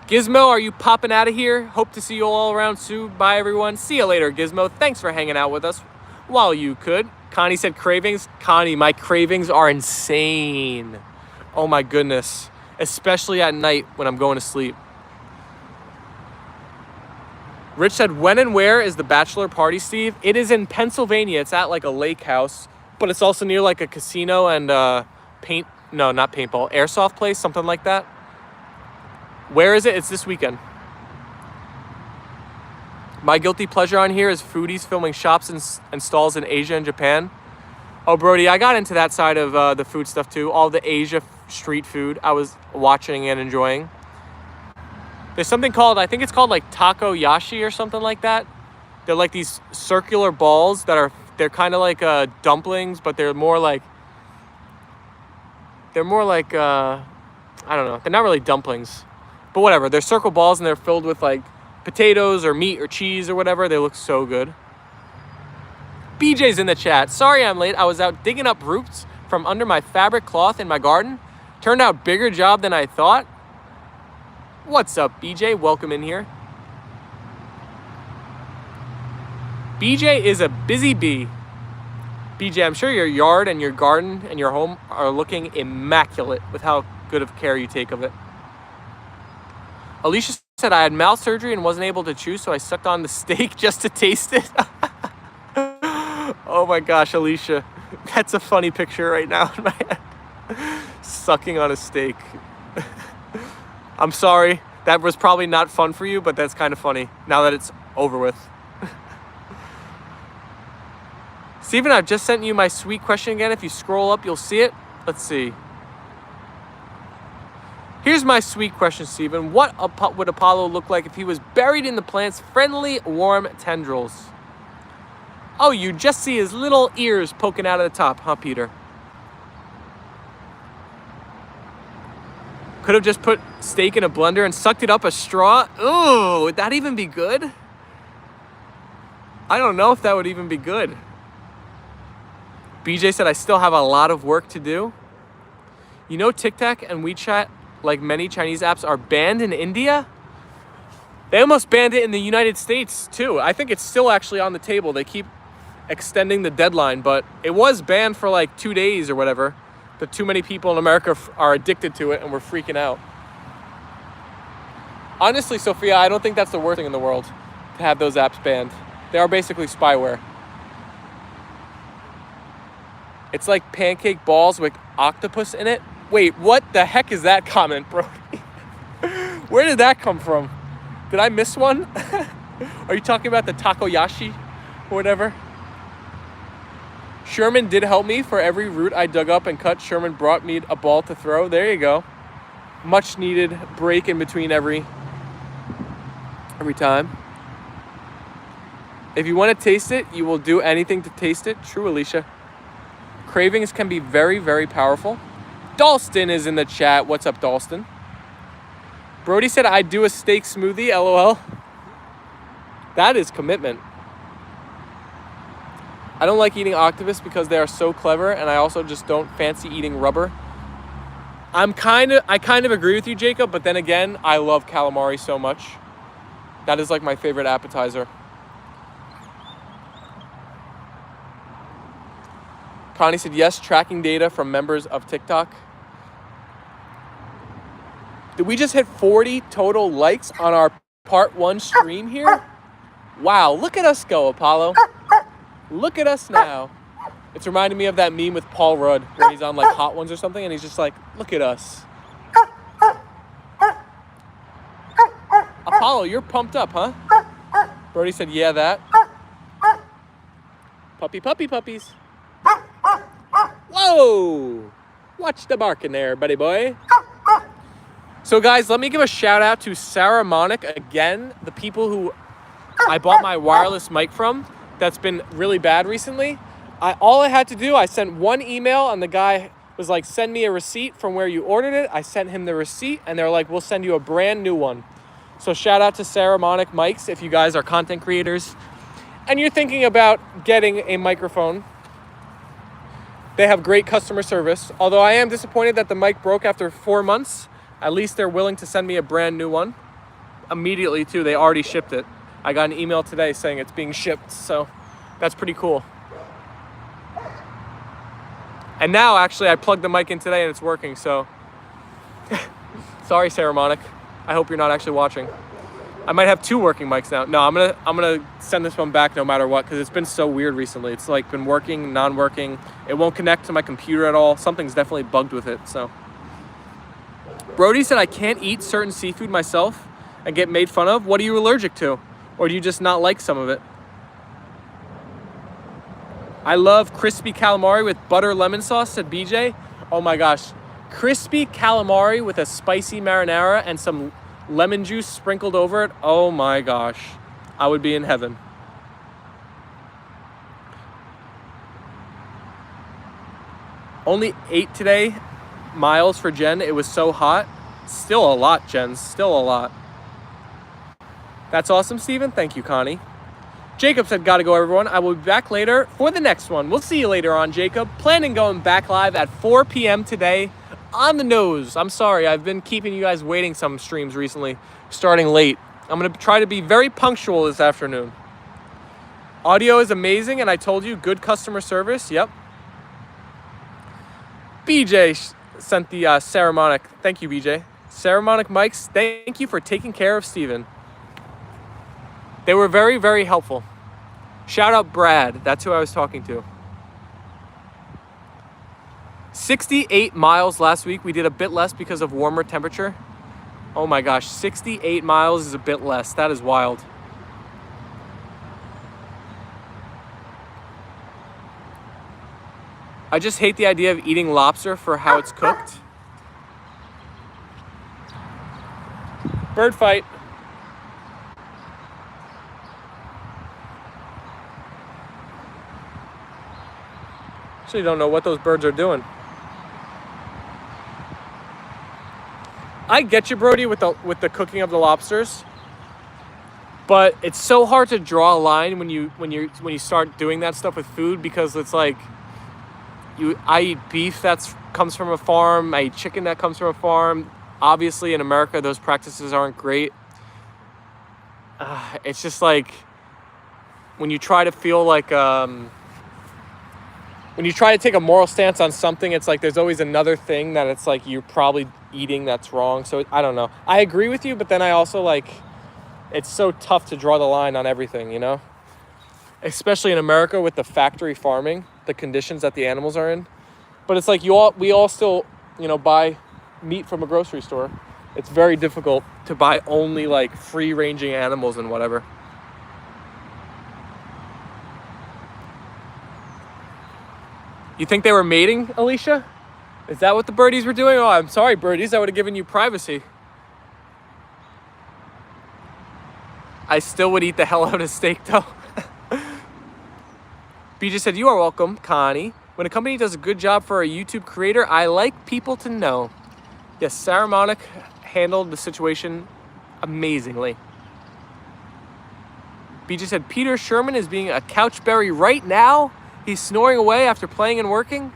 Gizmo, are you popping out of here? Hope to see you all around soon. Bye, everyone. See you later, Gizmo. Thanks for hanging out with us while you could. Connie said cravings. Connie, my cravings are insane. Oh my goodness. Especially at night when I'm going to sleep. Rich said, when and where is the bachelor party, Steve? It is in Pennsylvania. It's at like a lake house, but it's also near like a casino and not paintball, airsoft place, something like that. Where is it? It's this weekend. My guilty pleasure on here is foodies filming shops and stalls in Asia and Japan. Oh, Brody, I got into that side of the food stuff too. All the Asia street food I was watching and enjoying. There's something called, I think it's called like taco yashi or something like that. They're like these circular balls they're kind of like dumplings, but they're more like, I don't know. They're not really dumplings, but whatever. They're circle balls and they're filled with like potatoes or meat or cheese or whatever. They look so good. BJ's in the chat. Sorry I'm late. I was out digging up roots from under my fabric cloth in my garden. Turned out bigger job than I thought. What's up, BJ? Welcome in here. BJ is a busy bee. BJ, I'm sure your yard and your garden and your home are looking immaculate with how good of care you take of it. Alicia said, I had mouth surgery and wasn't able to chew, so I sucked on the steak just to taste it. Oh my gosh, Alicia. That's a funny picture right now in my head. Sucking on a steak. I'm sorry. That was probably not fun for you, but that's kind of funny now that it's over with. Steven, I've just sent you my sweet question again. If you scroll up, you'll see it. Let's see. Here's my sweet question, Steven. What would Apollo look like if he was buried in the plant's friendly, warm tendrils? Oh, you just see his little ears poking out of the top, huh, Peter? Could have just put steak in a blender and sucked it up a straw. Ooh, would that even be good? I don't know if that would even be good. BJ said, I still have a lot of work to do. You know, TikTok and WeChat, like many Chinese apps, are banned in India? They almost banned it in the United States, too. I think it's still actually on the table. They keep extending the deadline, but it was banned for like 2 days or whatever. But too many people in America are addicted to it and we're freaking out. Honestly, Sophia, I don't think that's the worst thing in the world to have those apps banned. They are basically spyware. It's like pancake balls with octopus in it. Wait, what the heck is that comment, bro? Where did that come from? Did I miss one? Are you talking about the takoyashi or whatever? Sherman did help me. For every root I dug up and cut, Sherman brought me a ball to throw. There you go. Much needed break in between every time. If you want to taste it, you will do anything to taste it. True, Alicia. Cravings can be very, very powerful. Dalston is in the chat. What's up, Dalston? Brody said, I'd do a steak smoothie, LOL. That is commitment. I don't like eating octopus because they are so clever, and I also just don't fancy eating rubber. I kind of agree with you, Jacob, but then again, I love calamari so much. That is like my favorite appetizer. Connie said, yes, tracking data from members of TikTok. Did we just hit 40 total likes on our part 1 stream here? Wow, look at us go, Apollo. Look at us now. It's reminding me of that meme with Paul Rudd where he's on like Hot Ones or something and he's just like, look at us. Apollo, you're pumped up, huh? Brody said, yeah, that. Puppies. Whoa! Watch the barking there, buddy boy. So guys, let me give a shout out to Sarah Monic again, the people who I bought my wireless mic from. That's been really bad recently. All I had to do, I sent one email and the guy was like, send me a receipt from where you ordered it. I sent him the receipt and they're like, we'll send you a brand new one. So shout out to Sarah Monic Mics if you guys are content creators and you're thinking about getting a microphone. They have great customer service. Although I am disappointed that the mic broke after 4 months. At least they're willing to send me a brand new one. Immediately too, they already shipped it. I got an email today saying it's being shipped, so that's pretty cool. And now, actually, I plugged the mic in today and it's working, so. Sorry, Sarah Monic. I hope you're not actually watching. I might have 2 working mics now. No, I'm gonna send this one back no matter what, because it's been so weird recently. It's like been working, non-working. It won't connect to my computer at all. Something's definitely bugged with it, so. Brody said I can't eat certain seafood myself and get made fun of. What are you allergic to? Or do you just not like some of it? I love crispy calamari with butter lemon sauce, said BJ. Oh my gosh. Crispy calamari with a spicy marinara and some lemon juice sprinkled over it. Oh my gosh. I would be in heaven. Only 8 today miles for Jen. It was so hot. Still a lot, Jen. Still a lot. That's awesome, Steven. Thank you, Connie. Jacob said, gotta go, everyone. I will be back later for the next one. We'll see you later on, Jacob. Planning going back live at 4 p.m. today. on the nose. I'm sorry, I've been keeping you guys waiting some streams recently, starting late. I'm going to try to be very punctual this afternoon. Audio is amazing, and I told you, good customer service. Yep. BJ sent the Ceramonic. Thank you, BJ. Ceramonic mics, thank you for taking care of Steven. They were very, very helpful. Shout out Brad. That's who I was talking to. 68 miles last week. We did a bit less because of warmer temperature. Oh my gosh, 68 miles is a bit less. That is wild. I just hate the idea of eating lobster for how it's cooked. Bird fight. Actually don't know what those birds are doing. I get you, Brody, with the cooking of the lobsters, but it's so hard to draw a line when you start doing that stuff with food, because it's like I eat beef that comes from a farm, I eat chicken that comes from a farm. Obviously, in America, those practices aren't great. It's just like when you try to feel like when you try to take a moral stance on something, it's like there's always another thing that it's like you're probably eating that's wrong. So I don't know. I agree with you, but then I also like, it's so tough to draw the line on everything, you know? Especially in America with the factory farming, the conditions that the animals are in. But it's like we all still, you know, buy meat from a grocery store. It's very difficult to buy only like free-ranging animals and whatever. You think they were mating, Alicia? Is that what the birdies were doing? Oh, I'm sorry, birdies. I would have given you privacy. I still would eat the hell out of steak, though. BJ said, you are welcome, Connie. When a company does a good job for a YouTube creator, I like people to know. Yes, Saramonic handled the situation amazingly. BJ said, Peter Sherman is being a couchberry right now? He's snoring away after playing and working?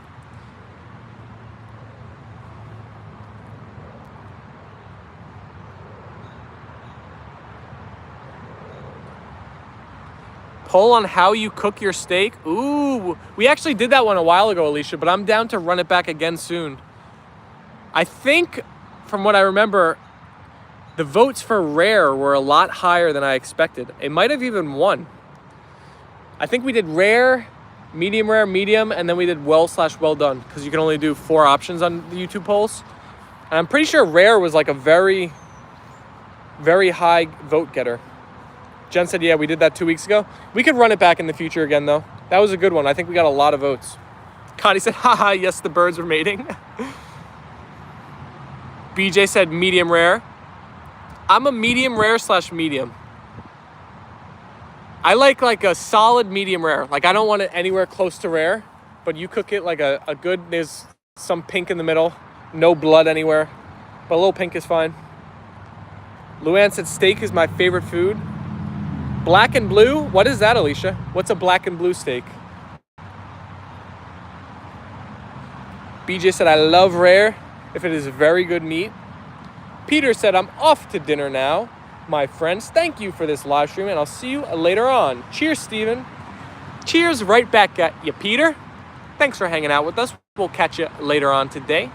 Poll on how you cook your steak. Ooh, we actually did that one a while ago, Alicia, but I'm down to run it back again soon. I think, from what I remember, the votes for rare were a lot higher than I expected. It might have even won. I think we did rare, medium, and then we did well/well done, because you can only do 4 options on the YouTube polls. And I'm pretty sure rare was like a very, very high vote getter. Jen said, yeah, we did that 2 weeks ago. We could run it back in the future again, though. That was a good one. I think we got a lot of votes. Connie said, haha, yes, the birds were mating. BJ said medium rare. I'm a medium rare/medium. I like a solid medium rare. Like, I don't want it anywhere close to rare, but you cook it like a good, there's some pink in the middle, no blood anywhere, but a little pink is fine. Luann said steak is my favorite food. Black and blue? What is that, Alicia? What's a black and blue steak? BJ said, I love rare if it is very good meat. Peter said, I'm off to dinner now. My friends, thank you for this live stream, and I'll see you later on. Cheers, Steven. Cheers right back at you, Peter. Thanks for hanging out with us. We'll catch you later on today.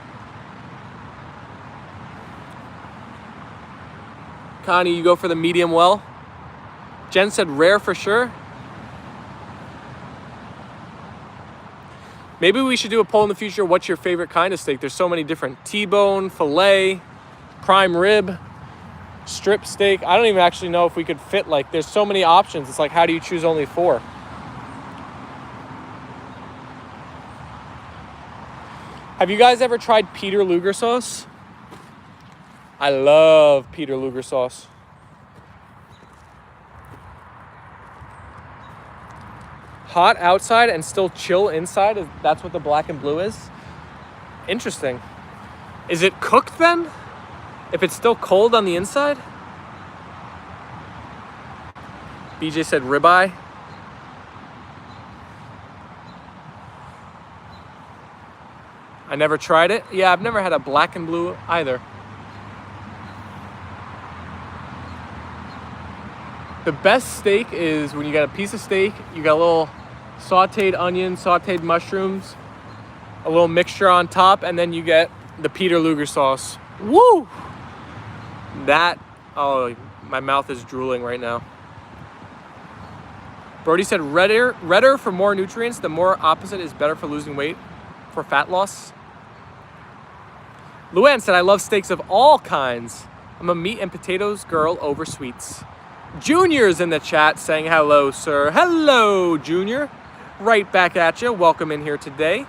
Connie, you go for the medium well. Jen said rare for sure. Maybe we should do a poll in the future. What's your favorite kind of steak? There's so many different. T-bone, filet, prime rib, strip steak. I don't even actually know if we could fit, like, there's so many options. It's like, how do you choose only 4? Have you guys ever tried Peter Luger sauce? I love Peter Luger sauce. Hot outside and still chill inside. That's what the black and blue is. Interesting. Is it cooked then? If it's still cold on the inside? BJ said ribeye. I never tried it. Yeah, I've never had a black and blue either. The best steak is when you got a piece of steak, you got a little sauteed onion, sauteed mushrooms, a little mixture on top, and then you get the Peter Luger sauce. Woo! That, oh, my mouth is drooling right now. Brody said redder for more nutrients. The more opposite is better for losing weight, for fat loss. Luann said, I love steaks of all kinds. I'm a meat and potatoes girl over sweets. Junior's in the chat saying hello, sir. Hello, Junior. Right back at you. Welcome in here today.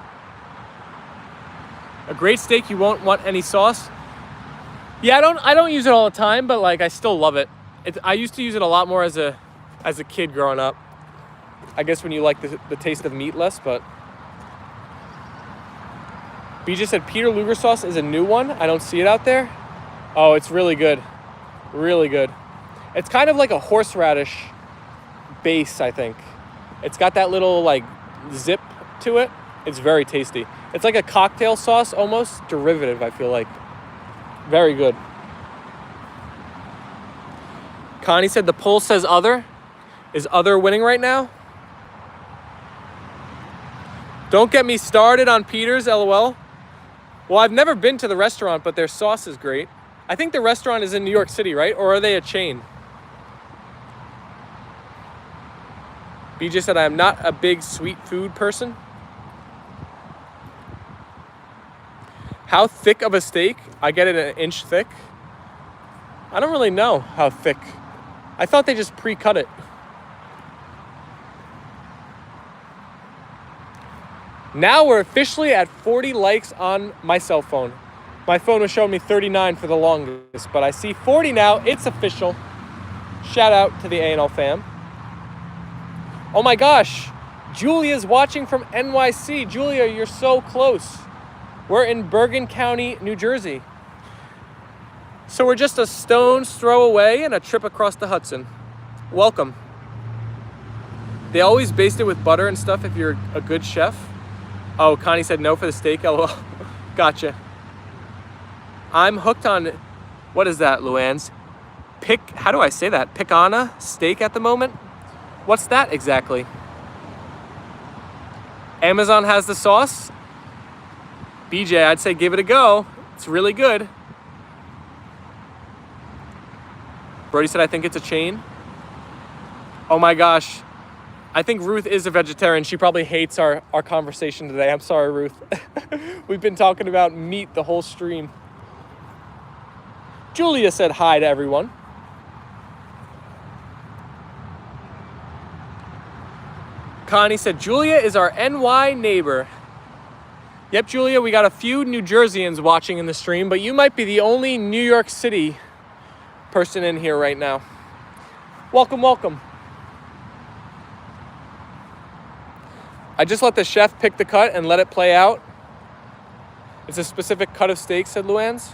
A great steak, you won't want any sauce. Yeah, I don't use it all the time, but like I still love it. I used to use it a lot more as a kid growing up. I guess when you like the taste of meat less, but B just said Peter Luger sauce is a new one. I don't see it out there. Oh, it's really good. Really good. It's kind of like a horseradish base, I think. It's got that little like zip to it. It's very tasty. It's like a cocktail sauce almost, derivative, I feel like. Very good. Connie said the poll says other. Is other winning right now? Don't get me started on Peter's, LOL. Well, I've never been to the restaurant, but their sauce is great. I think the restaurant is in New York City, right? Or are they a chain? BJ said, I am not a big sweet food person. How thick of a steak? I get it an inch thick. I don't really know how thick. I thought they just pre-cut it. Now we're officially at 40 likes on my cell phone. My phone was showing me 39 for the longest, but I see 40 now. It's official. Shout out to the A&L fam. Oh my gosh, Julia's watching from NYC. Julia, you're so close. We're in Bergen County, New Jersey. So we're just a stone's throw away and a trip across the Hudson. Welcome. They always baste it with butter and stuff if you're a good chef. Oh, Connie said no for the steak. LOL. Gotcha. I'm hooked on, what is that, Luann's? How do I say that? Picana steak at the moment? What's that exactly? Amazon has the sauce. BJ, I'd say give it a go. It's really good. Brody said, I think it's a chain. Oh my gosh. I think Ruth is a vegetarian. She probably hates our conversation today. I'm sorry, Ruth. We've been talking about meat the whole stream. Julia said hi to everyone. Connie said, Julia is our NY neighbor. Yep, Julia, we got a few New Jerseyans watching in the stream, but you might be the only New York City person in here right now. Welcome, welcome. I just let the chef pick the cut and let it play out. It's a specific cut of steak, said Luann's.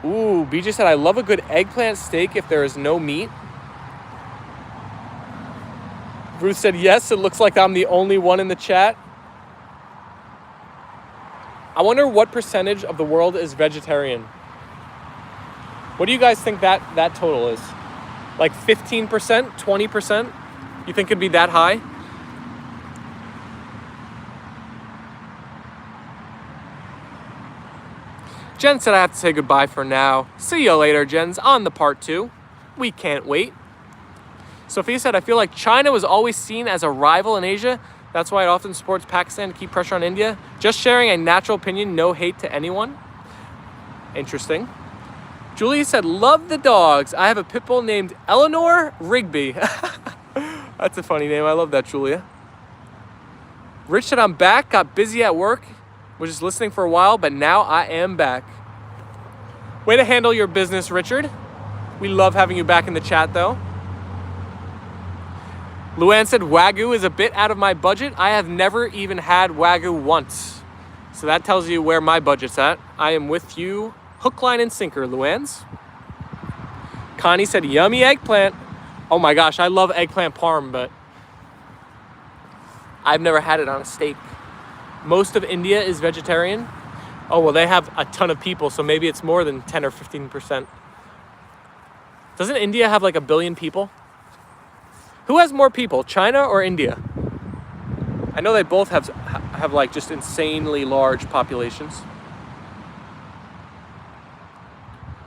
Ooh, BJ said, I love a good eggplant steak if there is no meat. Ruth said, yes, it looks like I'm the only one in the chat. I wonder what percentage of the world is vegetarian. What do you guys think that total is? Like 15%, 20%? You think it'd be that high? Jen said I have to say goodbye for now. See you later, Jen's on the part 2. We can't wait. Sophia said, I feel like China was always seen as a rival in Asia. That's why it often supports Pakistan to keep pressure on India. Just sharing a natural opinion, no hate to anyone. Interesting. Julia said, love the dogs. I have a pit bull named Eleanor Rigby. That's a funny name. I love that, Julia. Rich said, I'm back. Got busy at work. Was just listening for a while, but now I am back. Way to handle your business, Richard. We love having you back in the chat, though. Luann said, Wagyu is a bit out of my budget. I have never even had Wagyu once. So that tells you where my budget's at. I am with you, hook, line, and sinker, Luann's. Connie said, yummy eggplant. Oh my gosh, I love eggplant parm, but I've never had it on a steak. Most of India is vegetarian. Oh, well, they have a ton of people, so maybe it's more than 10 or 15%. Doesn't India have like 1 billion people? Who has more people, China or India? I know they both have like just insanely large populations.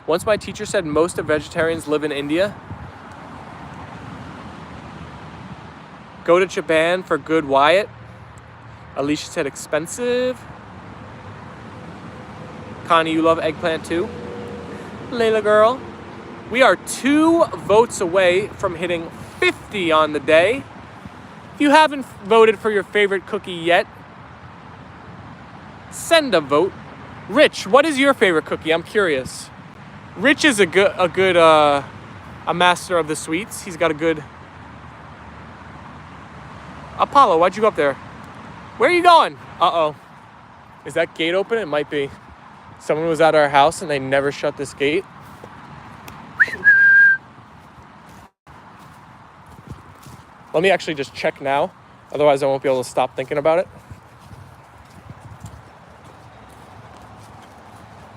Once my teacher said most of vegetarians live in India. Go to Japan for good Wyatt. Alicia said expensive. Connie, you love eggplant too. Layla girl. We are 2 votes away from hitting 50 on the day. If you haven't voted for your favorite cookie yet, send a vote. Rich, what is your favorite cookie? I'm curious. Rich is a master of the sweets. He's got a good... Apollo, why'd you go up there? Where are you going? Uh-oh. Is that gate open? It might be. Someone was at our house and they never shut this gate. Let me actually just check now. Otherwise, I won't be able to stop thinking about it.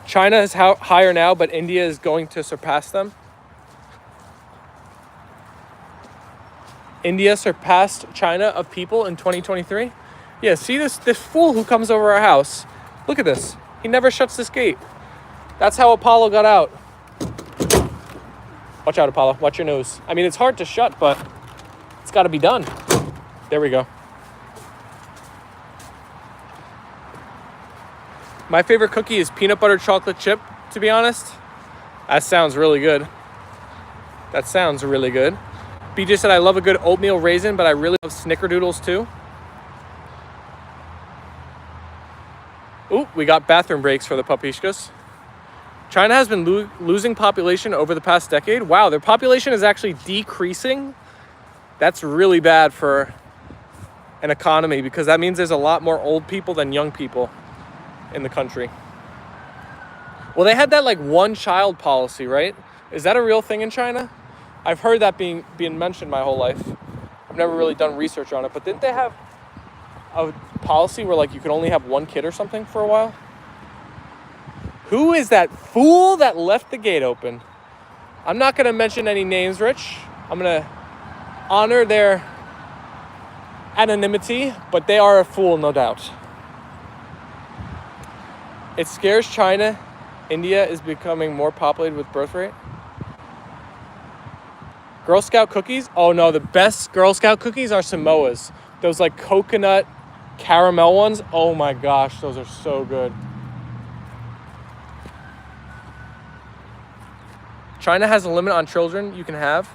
China is higher now, but India is going to surpass them. India surpassed China of people in 2023. Yeah, see this fool who comes over our house. Look at this. He never shuts this gate. That's how Apollo got out. Watch out, Apollo. Watch your nose. I mean, it's hard to shut, but it's got to be done. There we go. My favorite cookie is peanut butter chocolate chip, to be honest. That sounds really good. That sounds really good. BJ said, I love a good oatmeal raisin, but I really love snickerdoodles too. Ooh, we got bathroom breaks for the Papishkas. China has been losing population over the past decade. Wow, their population is actually decreasing. That's really bad for an economy because that means there's a lot more old people than young people in the country. Well, they had that like one child policy, right? Is that a real thing in China? I've heard that being mentioned my whole life. I've never really done research on it, but didn't they have a policy where like you could only have one kid or something for a while? Who is that fool that left the gate open? I'm not going to mention any names, Rich. I'm going to honor their anonymity, but they are a fool, no doubt. It scares China. India is becoming more populated with birth rate. Girl Scout cookies? Oh no, the best Girl Scout cookies are Samoa's. Those like coconut caramel ones. Oh my gosh, those are so good. China has a limit on children you can have.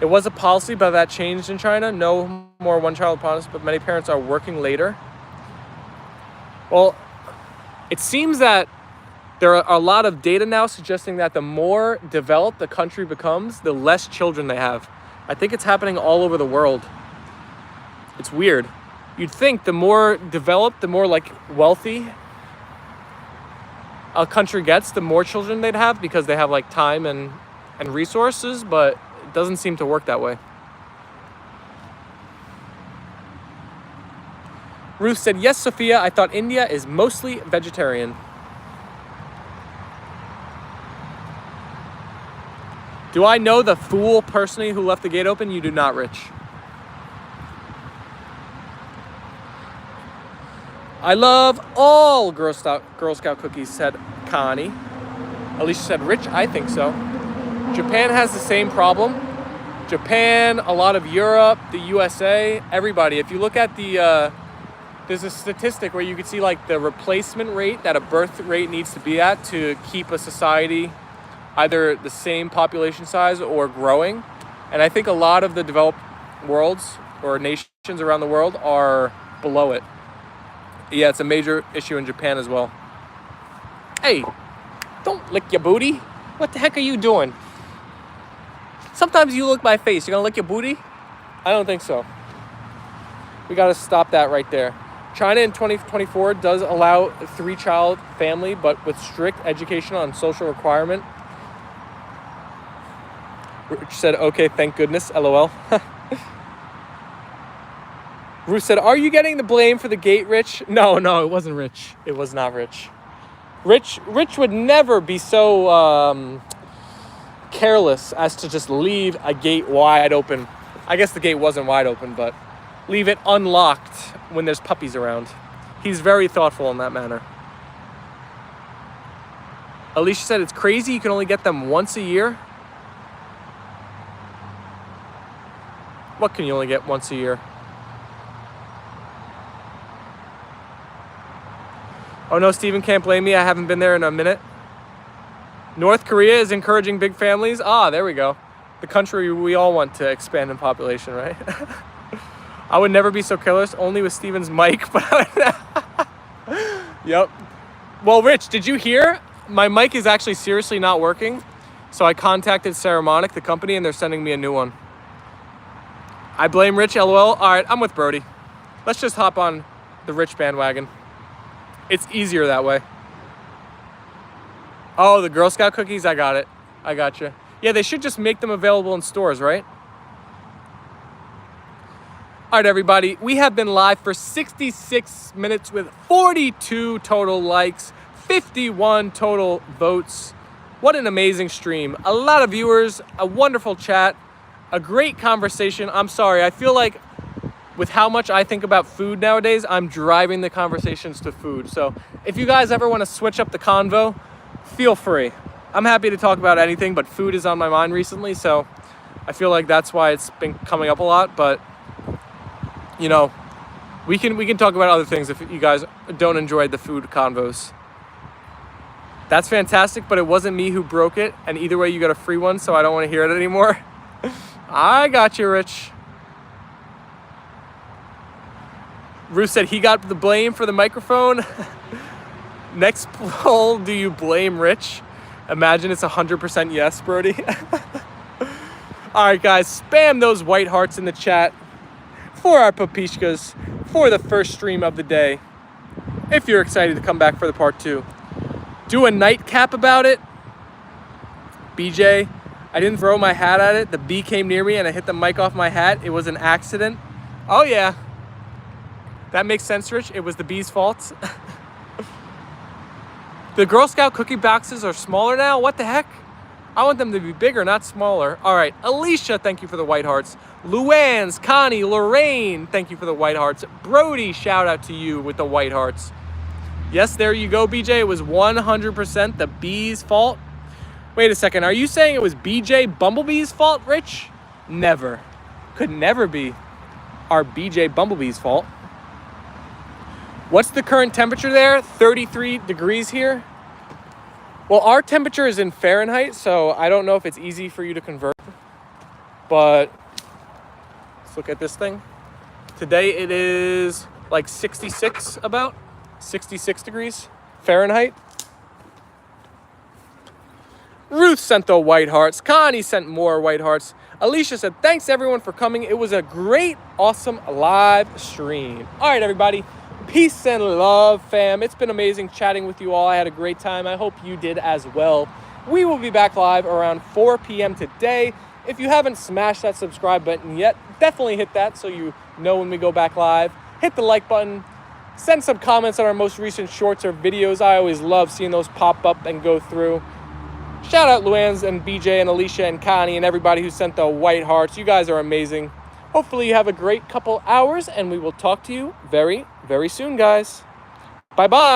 It was a policy, but that changed in China. No more one-child policy, but many parents are working later. Well, it seems that there are a lot of data now suggesting that the more developed the country becomes, the less children they have. I think it's happening all over the world. It's weird. You'd think the more developed, the more like wealthy a country gets, the more children they'd have because they have like time and resources, but it doesn't seem to work that way. Ruth said, yes, Sophia, I thought India is mostly vegetarian. Do I know the fool personally who left the gate open? You do not, Rich. I love all Girl Scout cookies, said Connie. Alicia said, Rich, I think so. Japan has the same problem. Japan, a lot of Europe, the USA, everybody. If you look at the... there's a statistic where you can see like the replacement rate that a birth rate needs to be at to keep a society either the same population size or growing. And I think a lot of the developed worlds or nations around the world are below it. Yeah, it's a major issue in Japan as well. Hey, don't lick your booty. What the heck are you doing? Sometimes you lick my face. You're gonna lick your booty? I don't think so. We gotta stop that right there. China in 2024 does allow a 3-child family, but with strict education on social requirement. Rich said, okay, thank goodness, LOL. Ruth said, are you getting the blame for the gate, Rich? No, it wasn't Rich. It was not Rich. Rich would never be so careless as to just leave a gate wide open. I guess the gate wasn't wide open, but leave it unlocked when there's puppies around. He's very thoughtful in that manner. Alicia said, it's crazy you can only get them once a year. What can you only get once a year? Oh no, Steven can't blame me. I haven't been there in a minute. North Korea is encouraging big families. Ah, there we go. The country we all want to expand in population, right? I would never be so careless, only with Steven's mic, but Yep. Well, Rich, did you hear? My mic is actually seriously not working. So I contacted Ceramonic, the company, and they're sending me a new one. I blame Rich, LOL. All right, I'm with Brody. Let's just hop on the Rich bandwagon. It's easier that way. Oh, the Girl Scout cookies? I got it. I got you. Yeah, they should just make them available in stores, right? All right, everybody. We have been live for 66 minutes with 42 total likes, 51 total votes. What an amazing stream. A lot of viewers, a wonderful chat, a great conversation. I'm sorry. I feel like with how much I think about food nowadays, I'm driving the conversations to food. So if you guys ever want to switch up the convo, feel free. I'm happy to talk about anything, but food is on my mind recently, so I feel like that's why it's been coming up a lot. But you know, we can talk about other things if you guys don't enjoy the food convos. That's fantastic, but it wasn't me who broke it, and either way you got a free one, so I don't want to hear it anymore. I got you, Rich. Ruth said he got the blame for the microphone. Next poll, do you blame Rich? Imagine it's 100% yes, Brody. All right, guys, spam those white hearts in the chat for our papishkas for the first stream of the day. If you're excited to come back for the part 2. Do a nightcap about it. BJ, I didn't throw my hat at it. The bee came near me and I hit the mic off my hat. It was an accident. Oh, yeah. That makes sense, Rich. It was the bee's fault. The Girl Scout cookie boxes are smaller now? What the heck? I want them to be bigger, not smaller. All right. Alicia, thank you for the white hearts. Luann's, Connie, Lorraine, thank you for the white hearts. Brody, shout out to you with the white hearts. Yes, there you go, BJ. It was 100% the bee's fault. Wait a second. Are you saying it was BJ Bumblebee's fault, Rich? Never. Could never be our BJ Bumblebee's fault. What's the current temperature there? 33 degrees here. Well, our temperature is in Fahrenheit, so I don't know if it's easy for you to convert. But let's look at this thing. Today it is like 66 about. 66 degrees Fahrenheit. Ruth sent the white hearts. Connie sent more white hearts. Alicia said, thanks everyone for coming. It was a great, awesome live stream. All right, everybody. Peace and love, fam. It's been amazing chatting with you all. I had a great time. I hope you did as well. We will be back live around 4 p.m. today. If you haven't smashed that subscribe button yet, definitely hit that so you know when we go back live. Hit the like button. Send some comments on our most recent shorts or videos. I always love seeing those pop up and go through. Shout out Luann's and BJ and Alicia and Connie and everybody who sent the white hearts. You guys are amazing. Hopefully you have a great couple hours, and we will talk to you very, very soon, guys. Bye-bye.